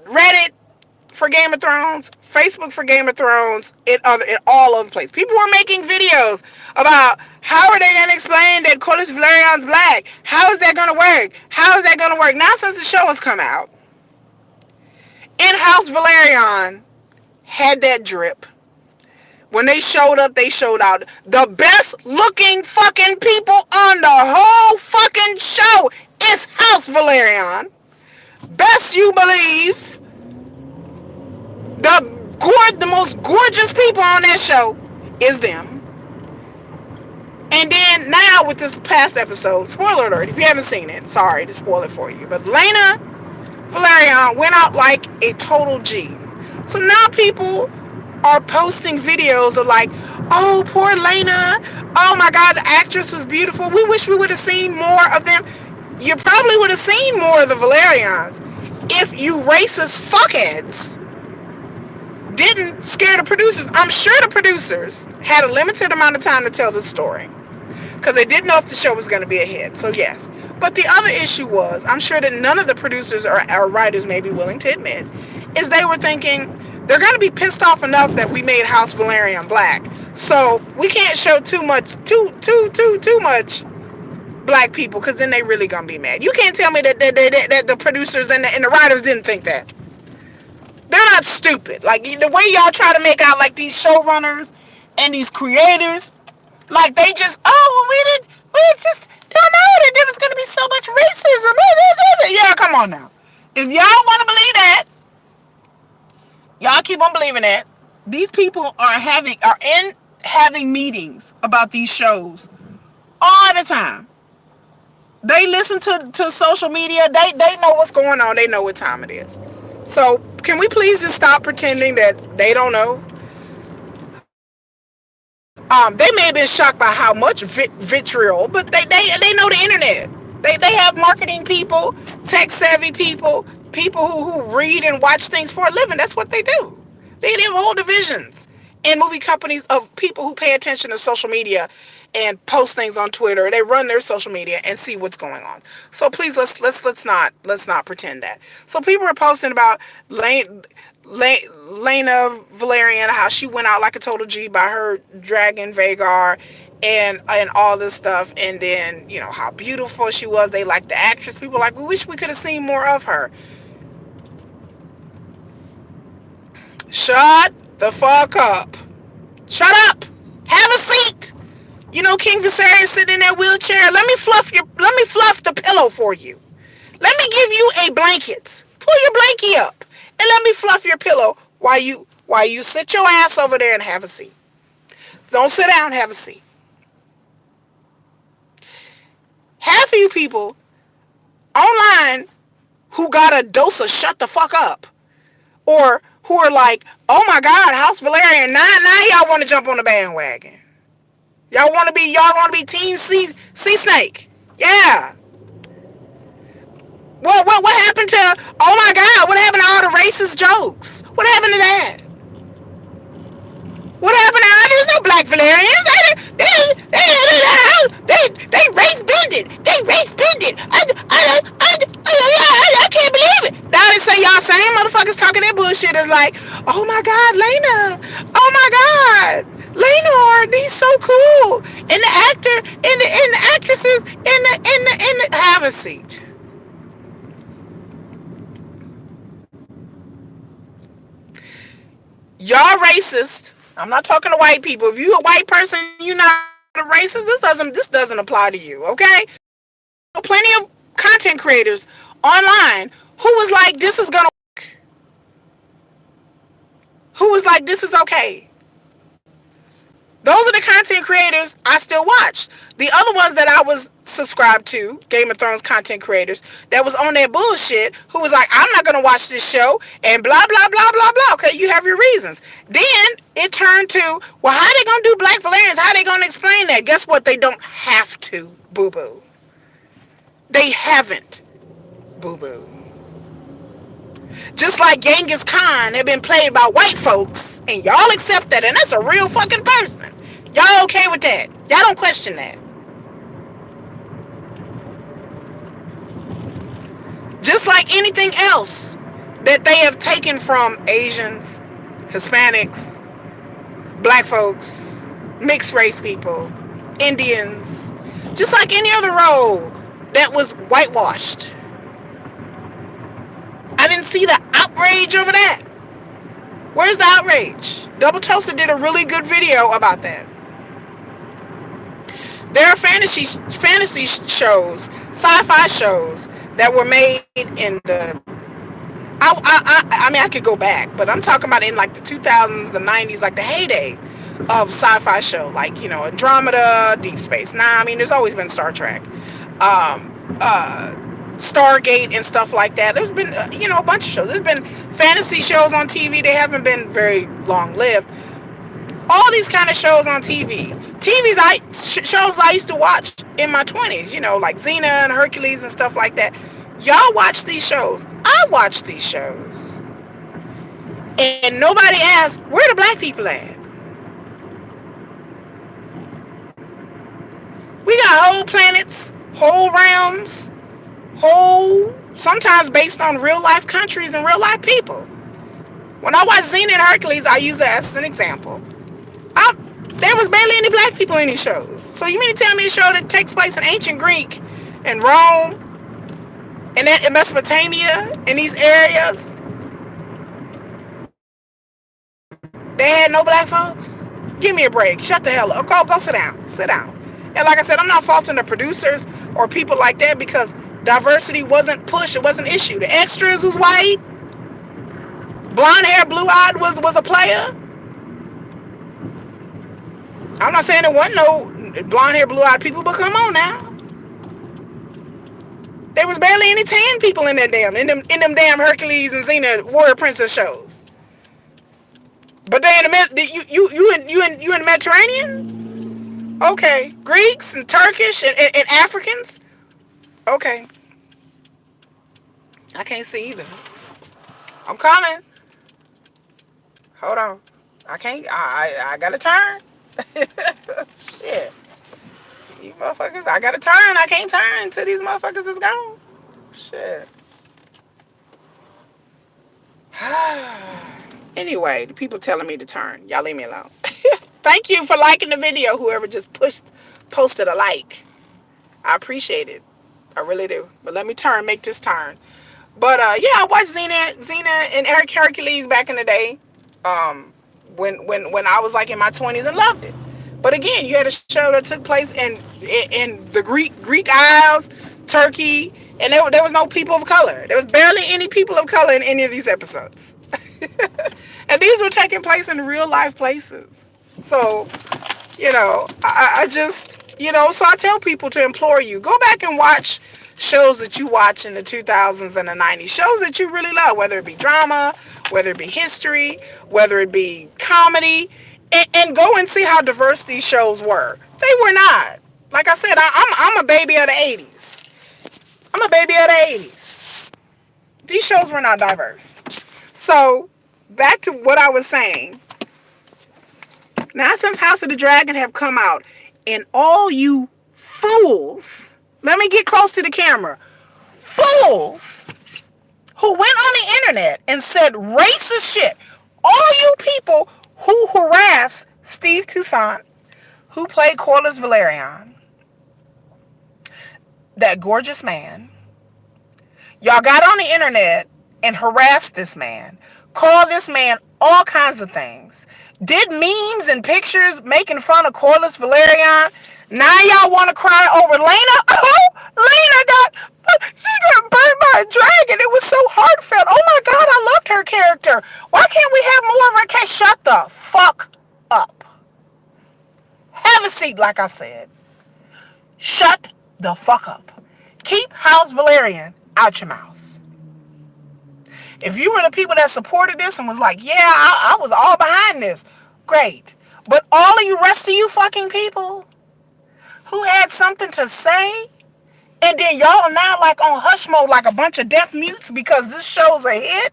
Reddit for Game of Thrones, Facebook for Game of Thrones, in all over the place. People were making videos about how are they gonna explain that Corlys Velaryon's black? How is that gonna work? How is that gonna work? Now since the show has come out, in-house Velaryon had that drip. When they showed up, they showed out. The best looking fucking people on the whole fucking show is House Velaryon. Best you believe. The most gorgeous people on that show is them. And then now with this past episode, spoiler alert, if you haven't seen it, sorry to spoil it for you, but Lena Velaryon went out like a total G. So now people are posting videos of like, oh, poor Lena. Oh my God, the actress was beautiful. We wish we would have seen more of them. You probably would have seen more of the Velaryons if you racist fuckheads didn't scare the producers. I'm sure the producers had a limited amount of time to tell this story because they didn't know if the show was going to be a hit. So yes. But the other issue was, I'm sure that none of the producers or writers may be willing to admit, is they were thinking, they're going to be pissed off enough that we made House Velaryon black. So we can't show too much black people because then they really going to be mad. You can't tell me that the producers and the writers didn't think that. They're not stupid. Like, the way y'all try to make out like these showrunners and these creators, like they just, we just don't know that there was going to be so much racism. Yeah, come on now. If y'all want to believe that, y'all keep on believing that. These people are having meetings about these shows all the time. They listen to social media. They know what's going on. They know what time it is. So can we please just stop pretending that they don't know? They may have been shocked by how much vitriol, but they know the internet. They have marketing people, tech savvy people, people who read and watch things for a living. That's what they do. They have whole divisions in movie companies of people who pay attention to social media and post things on Twitter. They run their social media and see what's going on. So please let's not pretend that. So people are posting about Lena Velaryon, how she went out like a total G by her dragon Vagar and all this stuff, and then how beautiful she was. They like the actress. People are like, we wish we could have seen more of her. Shut the fuck up. Shut up. Have a seat. You know, King Viserys sitting in that wheelchair. Let me fluff the pillow for you. Let me give you a blanket. Pull your blankie up and let me fluff your pillow while you sit your ass over there and have a seat. Don't sit down, have a seat. Half of you people online who got a dose of shut the fuck up, or who are like, oh my God, House Valerian, now y'all want to jump on the bandwagon. Y'all want to be Team Sea Snake. Yeah. What happened to, oh my God, what happened to all the racist jokes? What happened to that? What happened to, there's no black Valerians. They race bended. They race bended. I can't believe it. Now they say y'all same motherfuckers talking that bullshit is like, oh my God, Lena. Oh my God. Leonard, he's so cool. And the actor, and the actresses, in the have a seat. Y'all racist. I'm not talking to white people. If you a white person, you're not a racist. This doesn't apply to you, okay? Plenty of content creators online who was like, this is gonna work. Who was like, this is okay. Those are the content creators I still watch. The other ones that I was subscribed to, Game of Thrones content creators, that was on that bullshit, who was like, I'm not going to watch this show, and blah, blah, blah, blah, blah. Okay, you have your reasons. Then it turned to, well, how they going to do Black Valerians? How they going to explain that? Guess what? They don't have to, boo-boo. They haven't, boo-boo. Just like Genghis Khan had been played by white folks, and y'all accept that, and that's a real fucking person. Y'all okay with that? Y'all don't question that. Just like anything else that they have taken from Asians, Hispanics, black folks, mixed race people, Indians, just like any other role that was whitewashed. I didn't see the outrage over that. Where's the outrage? Double Toasted did a really good video about that. There are fantasy shows, sci-fi shows that were made in the, I mean, I could go back, but I'm talking about in like the 2000s, the 90s, like the heyday of sci-fi show, like, you know, Andromeda, Deep Space Nine. I mean, there's always been Star Trek, Stargate and stuff like that. There's been, you know, a bunch of shows. There's been fantasy shows on TV. They haven't been very long-lived. All these kind of shows on TV. Shows I used to watch in my 20s, you know, like Xena and Hercules and stuff like that. Y'all watch these shows. I watch these shows. And nobody asks, where the black people at? We got whole planets, whole realms, sometimes based on real life countries and real life people. When I watch Xena and Hercules, I use that as an example. There was barely any black people in these shows. So you mean to tell me a show that takes place in ancient Greek and Rome and in Mesopotamia, in these areas, they had no black folks? Give me a break. Shut the hell up. Go sit down. Sit down. And like I said, I'm not faulting the producers or people like that, because diversity wasn't pushed. It wasn't an issue. The extras was white. Blonde hair, blue eyed was a player. I'm not saying there wasn't no blonde hair, blue eyed people, but come on now. There was barely any tan people in that in them damn Hercules and Xena Warrior Princess shows. But they in the you in the Mediterranean? Okay. Greeks and Turkish and Africans? Okay. I can't see either. I'm coming. Hold on. I can't. I gotta turn. Shit. You motherfuckers, I gotta turn. I can't turn until these motherfuckers is gone. Shit. Anyway, the people telling me to turn. Y'all leave me alone. Thank you for liking the video, whoever just posted a like. I appreciate it. I really do. But let me make this turn. But yeah, I watched Xena and Hercules back in the day. When I was like in my 20s and loved it. But again, you had a show that took place in the Greek Isles, Turkey, and there was no people of color. There was barely any people of color in any of these episodes. And these were taking place in real life places. So, I just, so I tell people to implore you, go back and watch shows that you watch in the 2000s and the 90s, shows that you really love, whether it be drama, whether it be history, whether it be comedy, and go and see how diverse these shows were. They were not. Like I said, I'm a baby of the 80s. I'm a baby of the 80s. These shows were not diverse. So, back to what I was saying. Now, since House of the Dragon have come out, and all you fools, let me get close to the camera, fools who went on the internet and said racist shit, all you people who harass Steve Toussaint, who played Corlys Velaryon, that gorgeous man, y'all got on the internet and harassed this man, called this man all kinds of things, did memes and pictures making fun of Corlys Velaryon. Now y'all want to cry over Lena? Oh, she got burned by a dragon. It was so heartfelt. Oh my God, I loved her character. Why can't we have more of her case? Shut the fuck up. Have a seat, like I said. Shut the fuck up. Keep House Velaryon out your mouth. If you were the people that supported this and was like, yeah, I was all behind this, great. But all of you rest of you fucking people who had something to say, and then y'all now like on hush mode like a bunch of deaf mutes because this show's a hit.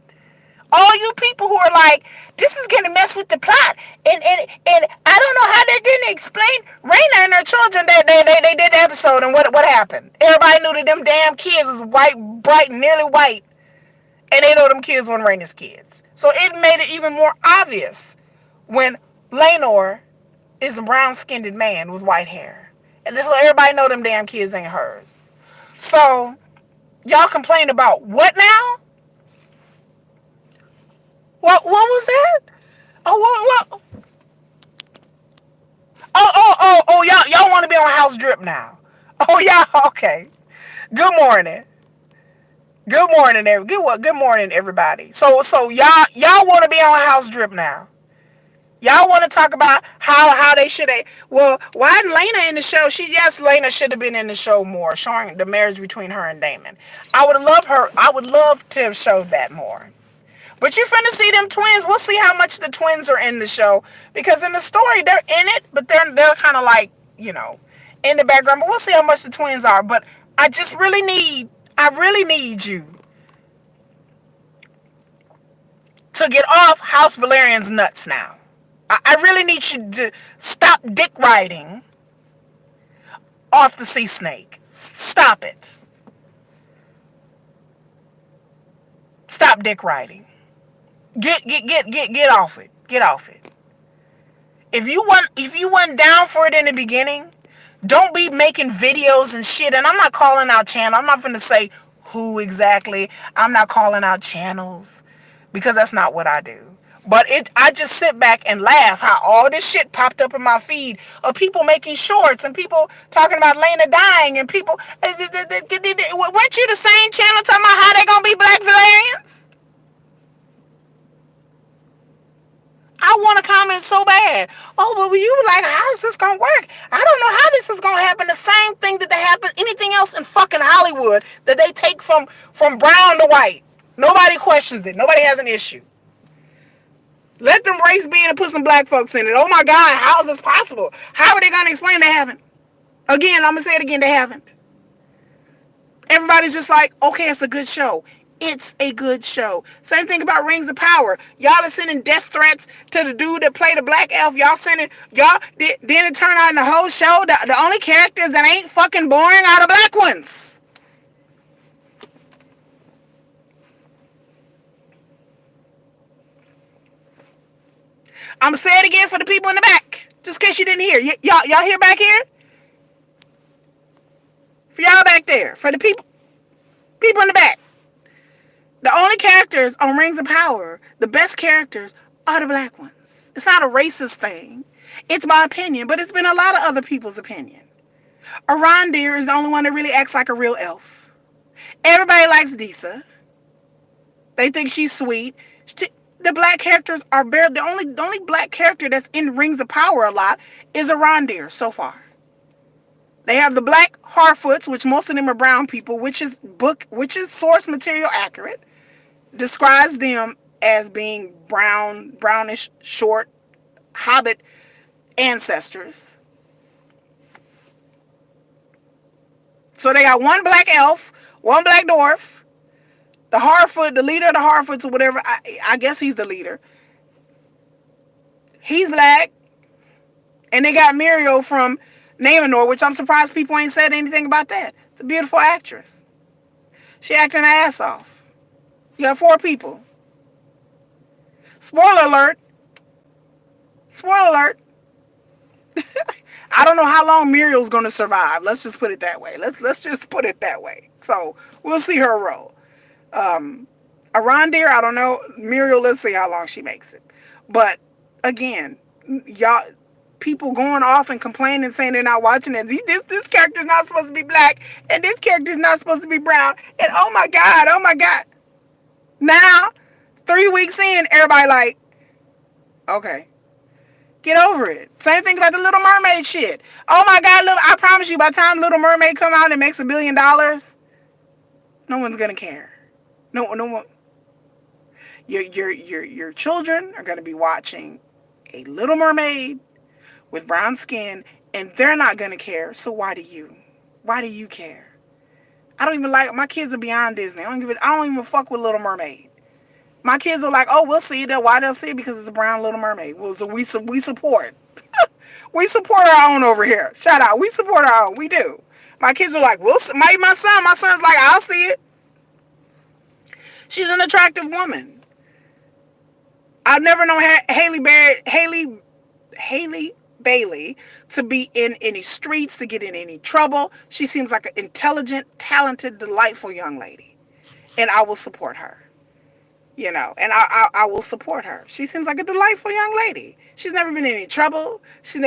All you people who are like, this is gonna mess with the plot, and I don't know how they're gonna explain Raina and her children. They did the episode, and what happened? Everybody knew that them damn kids was white, bright, nearly white. And they know them kids weren't Raina's kids. So it made it even more obvious when Laenor is a brown-skinned man with white hair. And so everybody know them damn kids ain't hers. So, y'all complain about what now? What was that? What? Y'all want to be on House Drip now. Oh, y'all, okay. Good morning. Good morning, everybody. So y'all want to be on House Drip now. Y'all want to talk about how they should have. Well, why isn't Lena in the show? Lena should have been in the show more, showing the marriage between her and Daemon. I would love to have showed that more. But you finna see them twins. We'll see how much the twins are in the show, because in the story they're in it, but they're kind of like, in the background. But we'll see how much the twins are. But I really need you to get off House Velaryon's nuts now. I really need you to stop dick riding off the sea snake. Stop it. Stop dick riding. Get off it. Get off it. If you weren't down for it in the beginning, don't be making videos and shit. And I'm not calling out channel. I'm not going to say who exactly. I'm not calling out channels, because that's not what I do. But I just sit back and laugh how all this shit popped up in my feed of people making shorts and people talking about Lena dying, and people, weren't you the same channel talking about how they gonna be black Valerians? I want to comment so bad. Oh, well, you were like, how is this going to work? I don't know how this is going to happen. The same thing that happens anything else in fucking Hollywood that they take from brown to white. Nobody questions it. Nobody has an issue. Let them race be in and put some black folks in it. Oh my God, how is this possible? How are they going to explain? They haven't. Again, I'm going to say it again. They haven't. Everybody's just like, okay, it's a good show. It's a good show. Same thing about Rings of Power. Y'all are sending death threats to the dude that played the black elf. Then it turned out in the whole show, the only characters that ain't fucking boring are the black ones. I'm going to say it again for the people in the back, just in case you didn't hear. Y'all hear back here? For y'all back there, for the people in the back. The only characters on Rings of Power, the best characters, are the black ones. It's not a racist thing. It's my opinion, but it's been a lot of other people's opinion. A reindeer is the only one that really acts like a real elf. Everybody likes Disa. They think she's sweet. The black characters are bare. The only black character that's in Rings of Power a lot is a reindeer so far. They have the black Harfoots, which most of them are brown people, which is source material accurate. Describes them as being brownish, short, hobbit ancestors. So they got one black elf, one black dwarf, the Harfoot, the leader of the Harfoots or whatever. I guess he's the leader. He's black. And they got Muriel from Numenor, which I'm surprised people ain't said anything about that. It's a beautiful actress. She acting her ass off. You got 4 people. Spoiler alert. Spoiler alert. I don't know how long Muriel's going to survive. Let's just put it that way. Let's just put it that way. So we'll see her role. A reindeer, I don't know. Muriel, let's see how long she makes it. But again, y'all, people going off and complaining, saying they're not watching it. This character's not supposed to be black, and this character's not supposed to be brown. And oh my God. Now, 3 weeks in, everybody like, okay, get over it. Same thing about the Little Mermaid shit. Oh my God, I promise you, by the time Little Mermaid come out and makes $1 billion, no one's gonna care. No one. Your children are gonna be watching a Little Mermaid with brown skin, and they're not gonna care. So why do you? Why do you care? I don't even like, my kids are beyond Disney. I don't even fuck with Little Mermaid. My kids are like, oh, we'll see it. Why they'll see it? Because it's a brown Little Mermaid. Well, so we support. We support our own over here. Shout out. We support our own. We do. My kids are like, we'll see. My son's like, I'll see it. She's an attractive woman. I've never known Haley Bailey to be in any streets, to get in any trouble. She seems like an intelligent, talented, delightful young lady. And I will support her. You know, and I will support her. She seems like a delightful young lady. She's never been in any trouble. She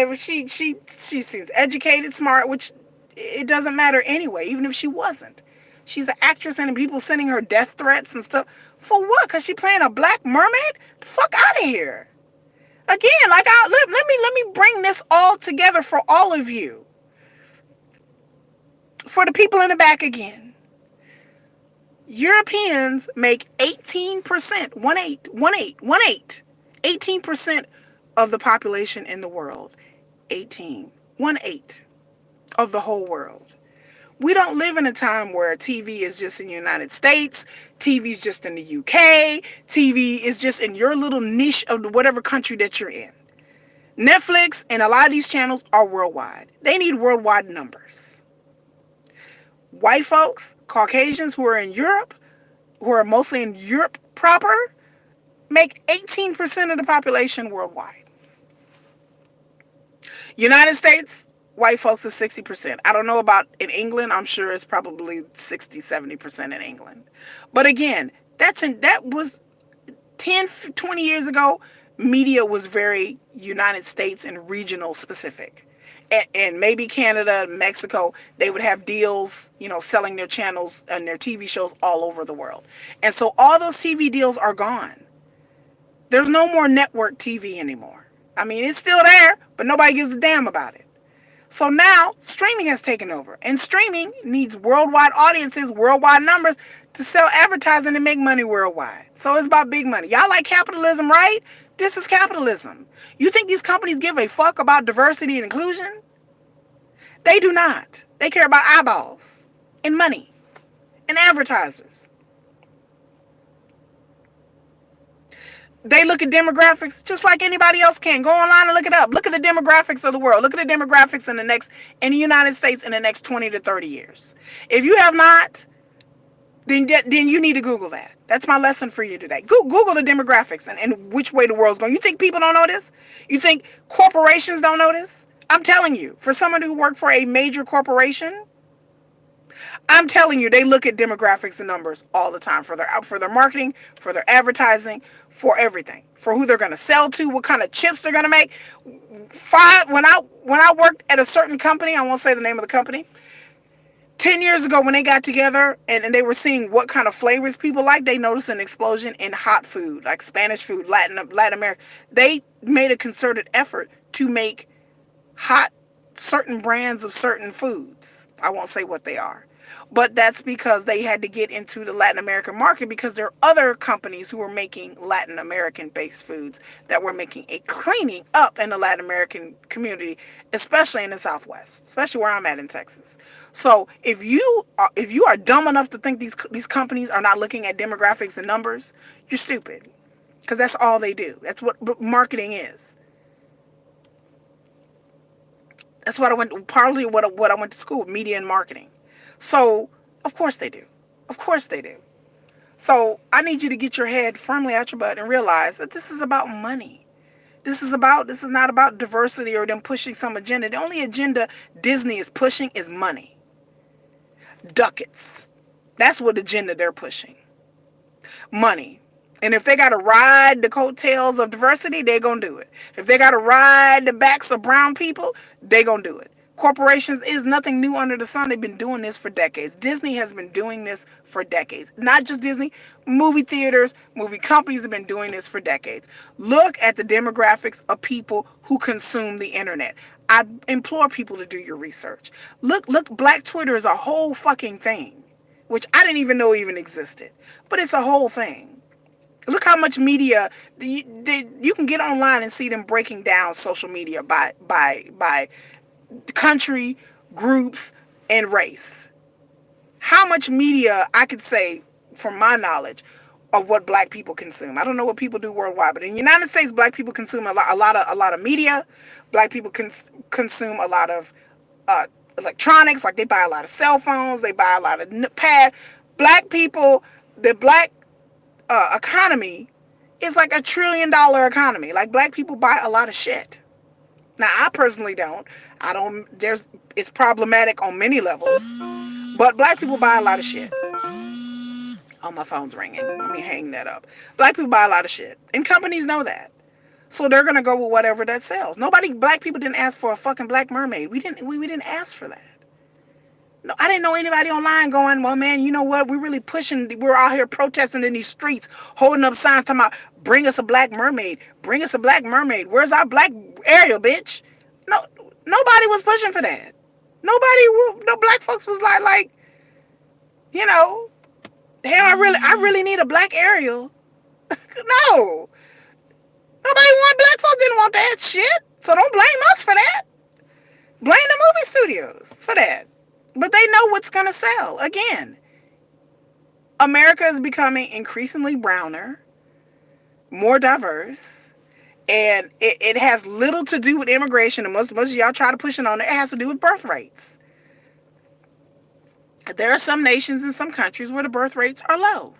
seems educated, smart, which it doesn't matter anyway, even if she wasn't. She's an actress and people sending her death threats and stuff. For what? Because she playing a black mermaid? The fuck out of here. Again, like, let me bring this all together for all of you. For the people in the back again. Europeans make 18%, 18% of the population in the world. 18 of the whole world. We don't live in a time where TV is just in the United States, TV is just in the UK, TV is just in your little niche of whatever country that you're in. Netflix and a lot of these channels are worldwide. They need worldwide numbers. White folks, Caucasians who are in Europe, who are mostly in Europe proper, make 18% of the population worldwide. United States, white folks is 60%. I don't know about in England. I'm sure it's probably 60, 70% in England. But again, that was 10, 20 years ago. Media was very United States and regional specific. And maybe Canada, Mexico, they would have deals, selling their channels and their TV shows all over the world. And so all those TV deals are gone. There's no more network TV anymore. I mean, it's still there, but nobody gives a damn about it. So now streaming has taken over. And streaming needs worldwide audiences, worldwide numbers to sell advertising and make money worldwide. So it's about big money. Y'all like capitalism, right? This is capitalism. You think these companies give a fuck about diversity and inclusion? They do not. They care about eyeballs and money and advertisers. They look at demographics just like anybody else can. Go online and look it up. Look at the demographics of the world. Look at the demographics in the United States in the next 20 to 30 years. If you have not, then you need to Google that. That's my lesson for you today. Google the demographics and which way the world's going. You think people don't know this? You think corporations don't know this? I'm telling you, for someone who worked for a major corporation, I'm telling you, they look at demographics and numbers all the time for their marketing, for their advertising, for everything, for who they're going to sell to, what kind of chips they're going to make. When I worked at a certain company, I won't say the name of the company. 10 years ago, when they got together and they were seeing what kind of flavors people like, they noticed an explosion in hot food, like Spanish food, Latin America. They made a concerted effort to make hot certain brands of certain foods. I won't say what they are. But that's because they had to get into the Latin American market, because there are other companies who were making Latin American based foods that were making a cleaning up in the Latin American community, especially in the Southwest, especially where I'm at in Texas. So if you are dumb enough to think these companies are not looking at demographics and numbers, you're stupid, because that's all they do. That's what marketing is. That's what I went, partly what I went to school, media and marketing. So, of course they do. Of course they do. So, I need you to get your head firmly out your butt and realize that this is about money. This is not about diversity or them pushing some agenda. The only agenda Disney is pushing is money. Ducats. That's what agenda they're pushing. Money. And if they got to ride the coattails of diversity, they're going to do it. If they got to ride the backs of brown people, they're going to do it. Corporations is nothing new under the sun. They've been doing this for decades. Disney has been doing this for decades. Not just Disney, movie theaters, movie companies have been doing this for decades. Look at the demographics of people who consume the internet. I implore people to do your research. Look, Black Twitter is a whole fucking thing, which I didn't even know even existed. But it's a whole thing. Look how much media you can get online and see them breaking down social media by country, groups, and race. How much media I could say, from my knowledge, of what Black people consume. I don't know what people do worldwide, but in the United States, Black people consume a lot of media. Black people consume a lot of electronics. Like, they buy a lot of cell phones, they buy a lot of pads. Black people, the Black economy is like $1 trillion economy. Like, Black people buy a lot of shit. Now, I personally don't. It's problematic on many levels. But Black people buy a lot of shit. Oh, my phone's ringing. Let me hang that up. Black people buy a lot of shit. And companies know that. So they're going to go with whatever that sells. Black people didn't ask for a fucking black mermaid. We didn't ask for that. No, I didn't know anybody online going, well, man, you know what? We're really pushing. We're out here protesting in these streets, holding up signs talking about, bring us a black mermaid. Bring us a black mermaid. Where's our black Ariel, bitch? No, nobody was pushing for that. No black folks was like, you know, hell, I really need a black Ariel. No. Black folks didn't want that shit. So don't blame us for that. Blame the movie studios for that. But they know what's going to sell. Again, America is becoming increasingly browner, more diverse, and it has little to do with immigration. And most of y'all try to push it on it. It has to do with birth rates. There are some nations and some countries where the birth rates are low.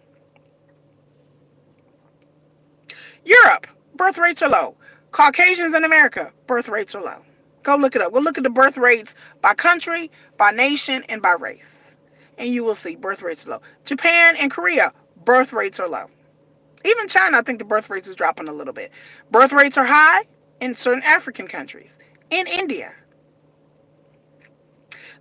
Europe, birth rates are low. Caucasians in America, birth rates are low. Go look it up. Go look at the birth rates by country, by nation, and by race. And you will see birth rates are low. Japan and Korea, birth rates are low. Even China, I think the birth rates is dropping a little bit. Birth rates are high in certain African countries. In India.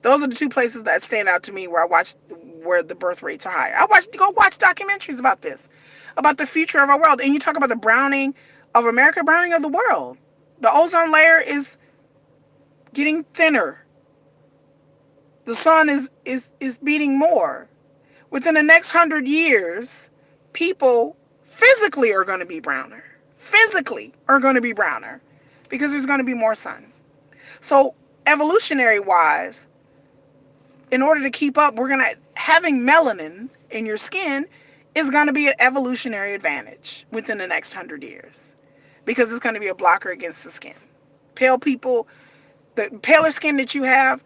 Those are the two places that stand out to me where the birth rates are high. Go watch documentaries about this. About the future of our world. And you talk about the browning of America, browning of the world. The ozone layer is getting thinner. The sun is beating more. Within the next 100 years, people physically are going to be browner. Physically are going to be browner because there's going to be more sun. So evolutionary wise, in order to keep up, having melanin in your skin is going to be an evolutionary advantage within the next 100 years because it's going to be a blocker against the skin. Pale people, the paler skin that you have,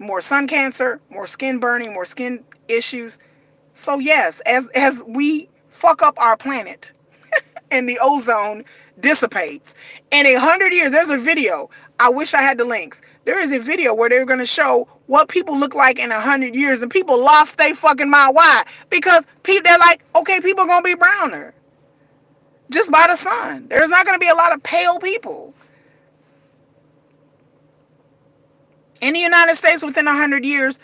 more sun cancer, more skin burning, more skin issues. So yes, as we fuck up our planet and the ozone dissipates, in 100 years, there's a video. I wish I had the links. There is a video where they're going to show what people look like in 100 years, and people lost their fucking mind. Why? Because they're like, okay, people are going to be browner just by the sun. There's not going to be a lot of pale people in the United States within 100 years.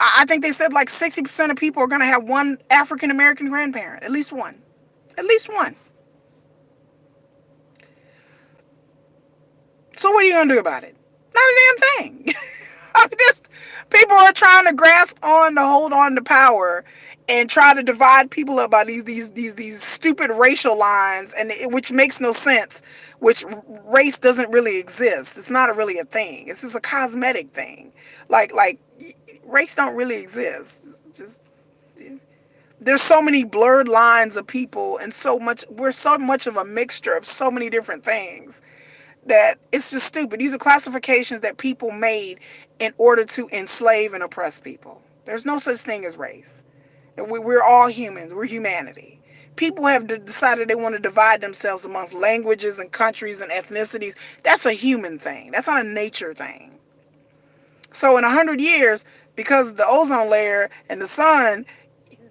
I think they said like 60% of people are going to have one African American grandparent, at least one, at least one. So what are you going to do about it? Not a damn thing. I mean, just people are trying to grasp on to hold on to power and try to divide people up by these stupid racial lines, and which makes no sense. Which race doesn't really exist. It's not really a thing. It's just a cosmetic thing. Like race don't really exist. It's just there's so many blurred lines of people, and we're so much of a mixture of so many different things that it's just stupid. These are classifications that people made in order to enslave and oppress people. There's no such thing as race. We're all humans. We're humanity. People have decided they want to divide themselves amongst languages and countries and ethnicities. That's a human thing. That's not a nature thing. So in 100 years, because of the ozone layer and the sun,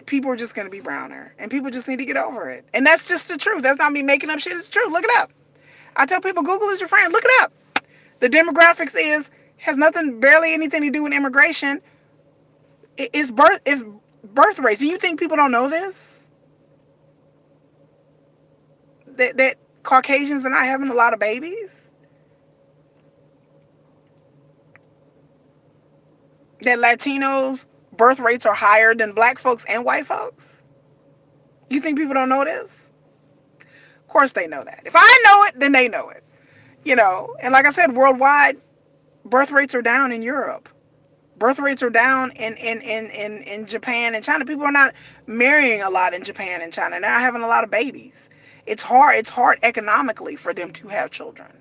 people are just going to be browner. And people just need to get over it. And that's just the truth. That's not me making up shit. It's true. Look it up. I tell people, Google is your friend. Look it up. The demographics has nothing, barely anything to do with immigration. It's birth rates. Do you think people don't know this? That Caucasians are not having a lot of babies? That Latinos birth rates are higher than black folks and white folks? You think people don't know this? Of course they know that. If I know it, then they know it. And like I said, worldwide, birth rates are down in Europe. Birth rates are down in Japan and China. People are not marrying a lot in Japan and China. They're not having a lot of babies. It's hard. It's hard economically for them to have children.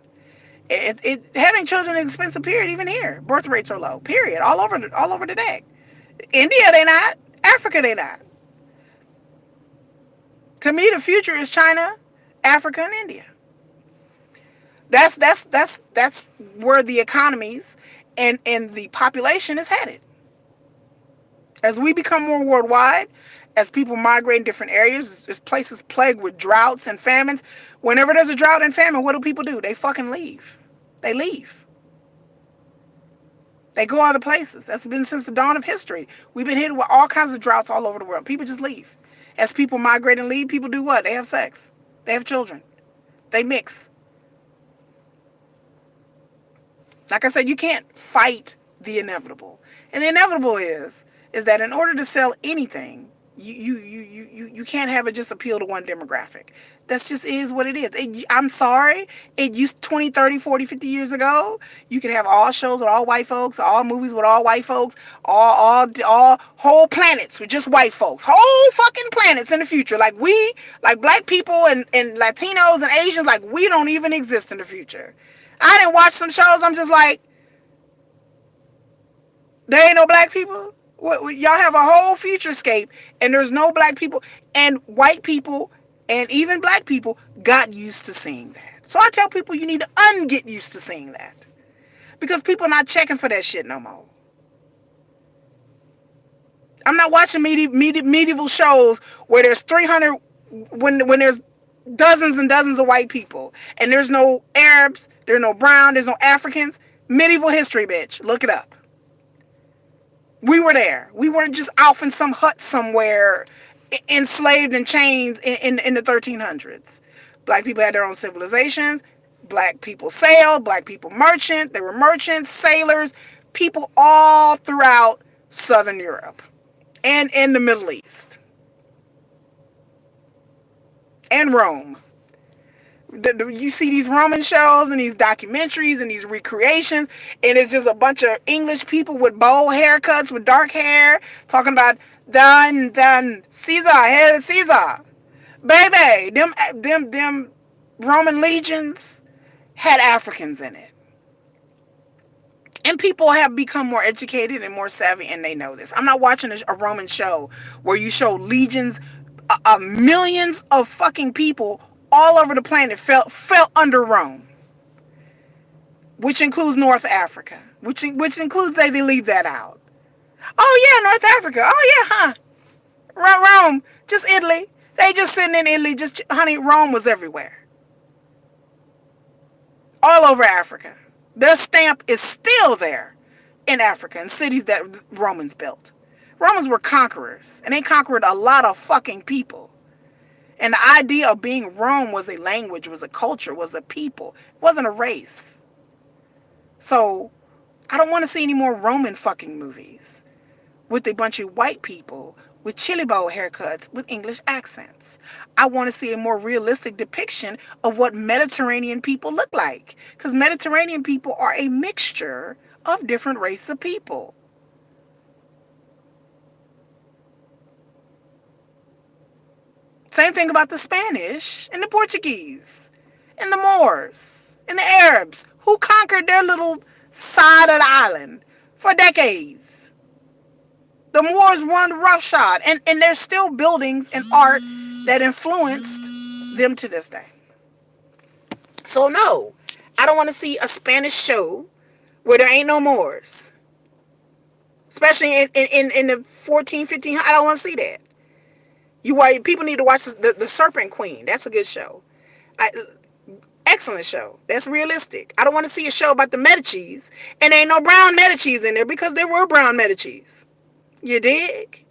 Having children is expensive. Period. Even here, birth rates are low. Period. All over the deck. India, they not. Africa, they not. To me, the future is China, Africa, and India. That's where the economies and the population is headed. As we become more worldwide, as people migrate in different areas, there's places plagued with droughts and famines. Whenever there's a drought and famine, what do people do? They fucking leave. They leave. They go other places. That's been since the dawn of history. We've been hit with all kinds of droughts all over the world. People just leave. As people migrate and leave, people do what? They have sex. They have children. They mix. Like I said, you can't fight the inevitable. And the inevitable is that in order to sell anything, you can't have it just appeal to one demographic. That's just is what it is. I'm sorry. It used 20, 30, 40, 50 years ago. You could have all shows with all white folks, all movies with all white folks, all whole planets with just white folks. Whole fucking planets in the future. Like black people and Latinos and Asians, like we don't even exist in the future. I didn't watch some shows. I'm just like, there ain't no black people. Y'all have a whole futurescape, and there's no black people, and white people, and even black people got used to seeing that. So I tell people you need to unget used to seeing that, because people are not checking for that shit no more. I'm not watching medieval shows where there's 300 when there's dozens and dozens of white people, and there's no Arabs, there's no brown, there's no Africans. Medieval history, bitch. Look it up. We were there. We weren't just off in some hut somewhere, enslaved in chains in the 1300s. Black people had their own civilizations. Black people sailed. Black people merchant. They were merchants, sailors, people all throughout Southern Europe and in the Middle East and Rome. You see these Roman shows and these documentaries and these recreations, and it's just a bunch of English people with bold haircuts, with dark hair, talking about done Caesar, hail Caesar. Baby, them Roman legions had Africans in it. And people have become more educated and more savvy, and they know this. I'm not watching a Roman show where you show legions, millions of fucking people all over the planet fell under Rome. which includes North Africa, which includes they leave that out. Oh yeah, North Africa. Oh yeah, huh? Rome, just Italy. They just sitting in Italy. Just honey, Rome was everywhere, all over Africa. Their stamp is still there in Africa in cities that Romans built. Romans were conquerors, and they conquered a lot of fucking people. And the idea of being Rome was a language, was a culture, was a people. It wasn't a race. So I don't want to see any more Roman fucking movies with a bunch of white people with chili bowl haircuts with English accents. I want to see a more realistic depiction of what Mediterranean people look like. Because Mediterranean people are a mixture of different races of people. Same thing about the Spanish and the Portuguese and the Moors and the Arabs who conquered their little side of the island for decades. The Moors won roughshod, and there's still buildings and art that influenced them to this day. So no, I don't want to see a Spanish show where there ain't no Moors. Especially in the 14, 15, I don't want to see that. People need to watch the Serpent Queen. That's a good show. Excellent show. That's realistic. I don't want to see a show about the Medicis and there ain't no brown Medicis in there because there were brown Medicis. You dig?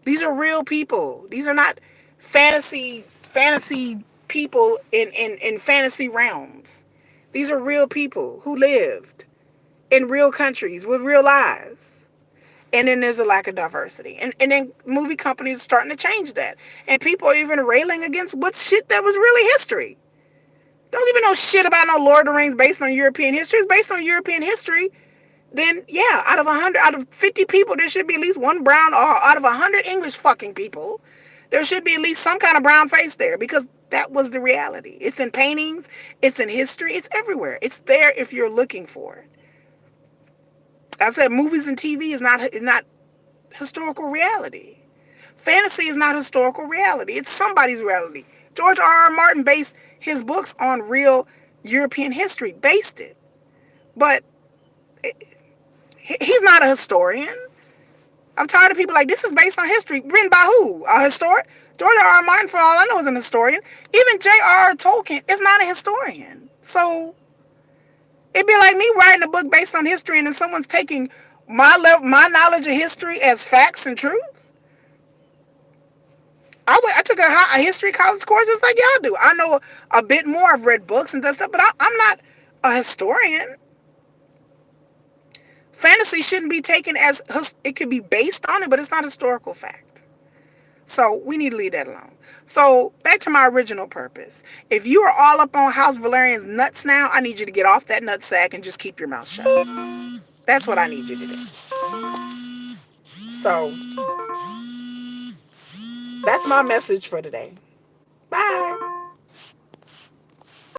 These are real people. These are not fantasy people in fantasy realms. These are real people who lived in real countries with real lives. And then there's a lack of diversity. And then movie companies are starting to change that. And people are even railing against what shit that was really history. Don't give me no shit about no Lord of the Rings based on European history. It's based on European history. Then, yeah, out of 50 people, there should be at least one brown, or out of 100 English fucking people, there should be at least some kind of brown face there because that was the reality. It's in paintings. It's in history. It's everywhere. It's there if you're looking for it. I said movies and TV is not historical reality. Fantasy is not historical reality. It's somebody's reality. George R.R. Martin based his books on real European history. Based it. But he's not a historian. I'm tired of people like, this is based on history. Written by who? A historian? George R.R. Martin, for all I know, is an historian. Even J.R.R. Tolkien is not a historian. So it'd be like me writing a book based on history and then someone's taking my knowledge of history as facts and truth. I took a history college course just like y'all do. I know a bit more. I've read books and that stuff, but I'm not a historian. Fantasy shouldn't be taken as, it could be based on it, but it's not historical fact. So we need to leave that alone. So back to my original purpose. If you are all up on House Valerian's nuts now, I need you to get off that nutsack and just keep your mouth shut. That's what I need you to do. So that's my message for today. Bye.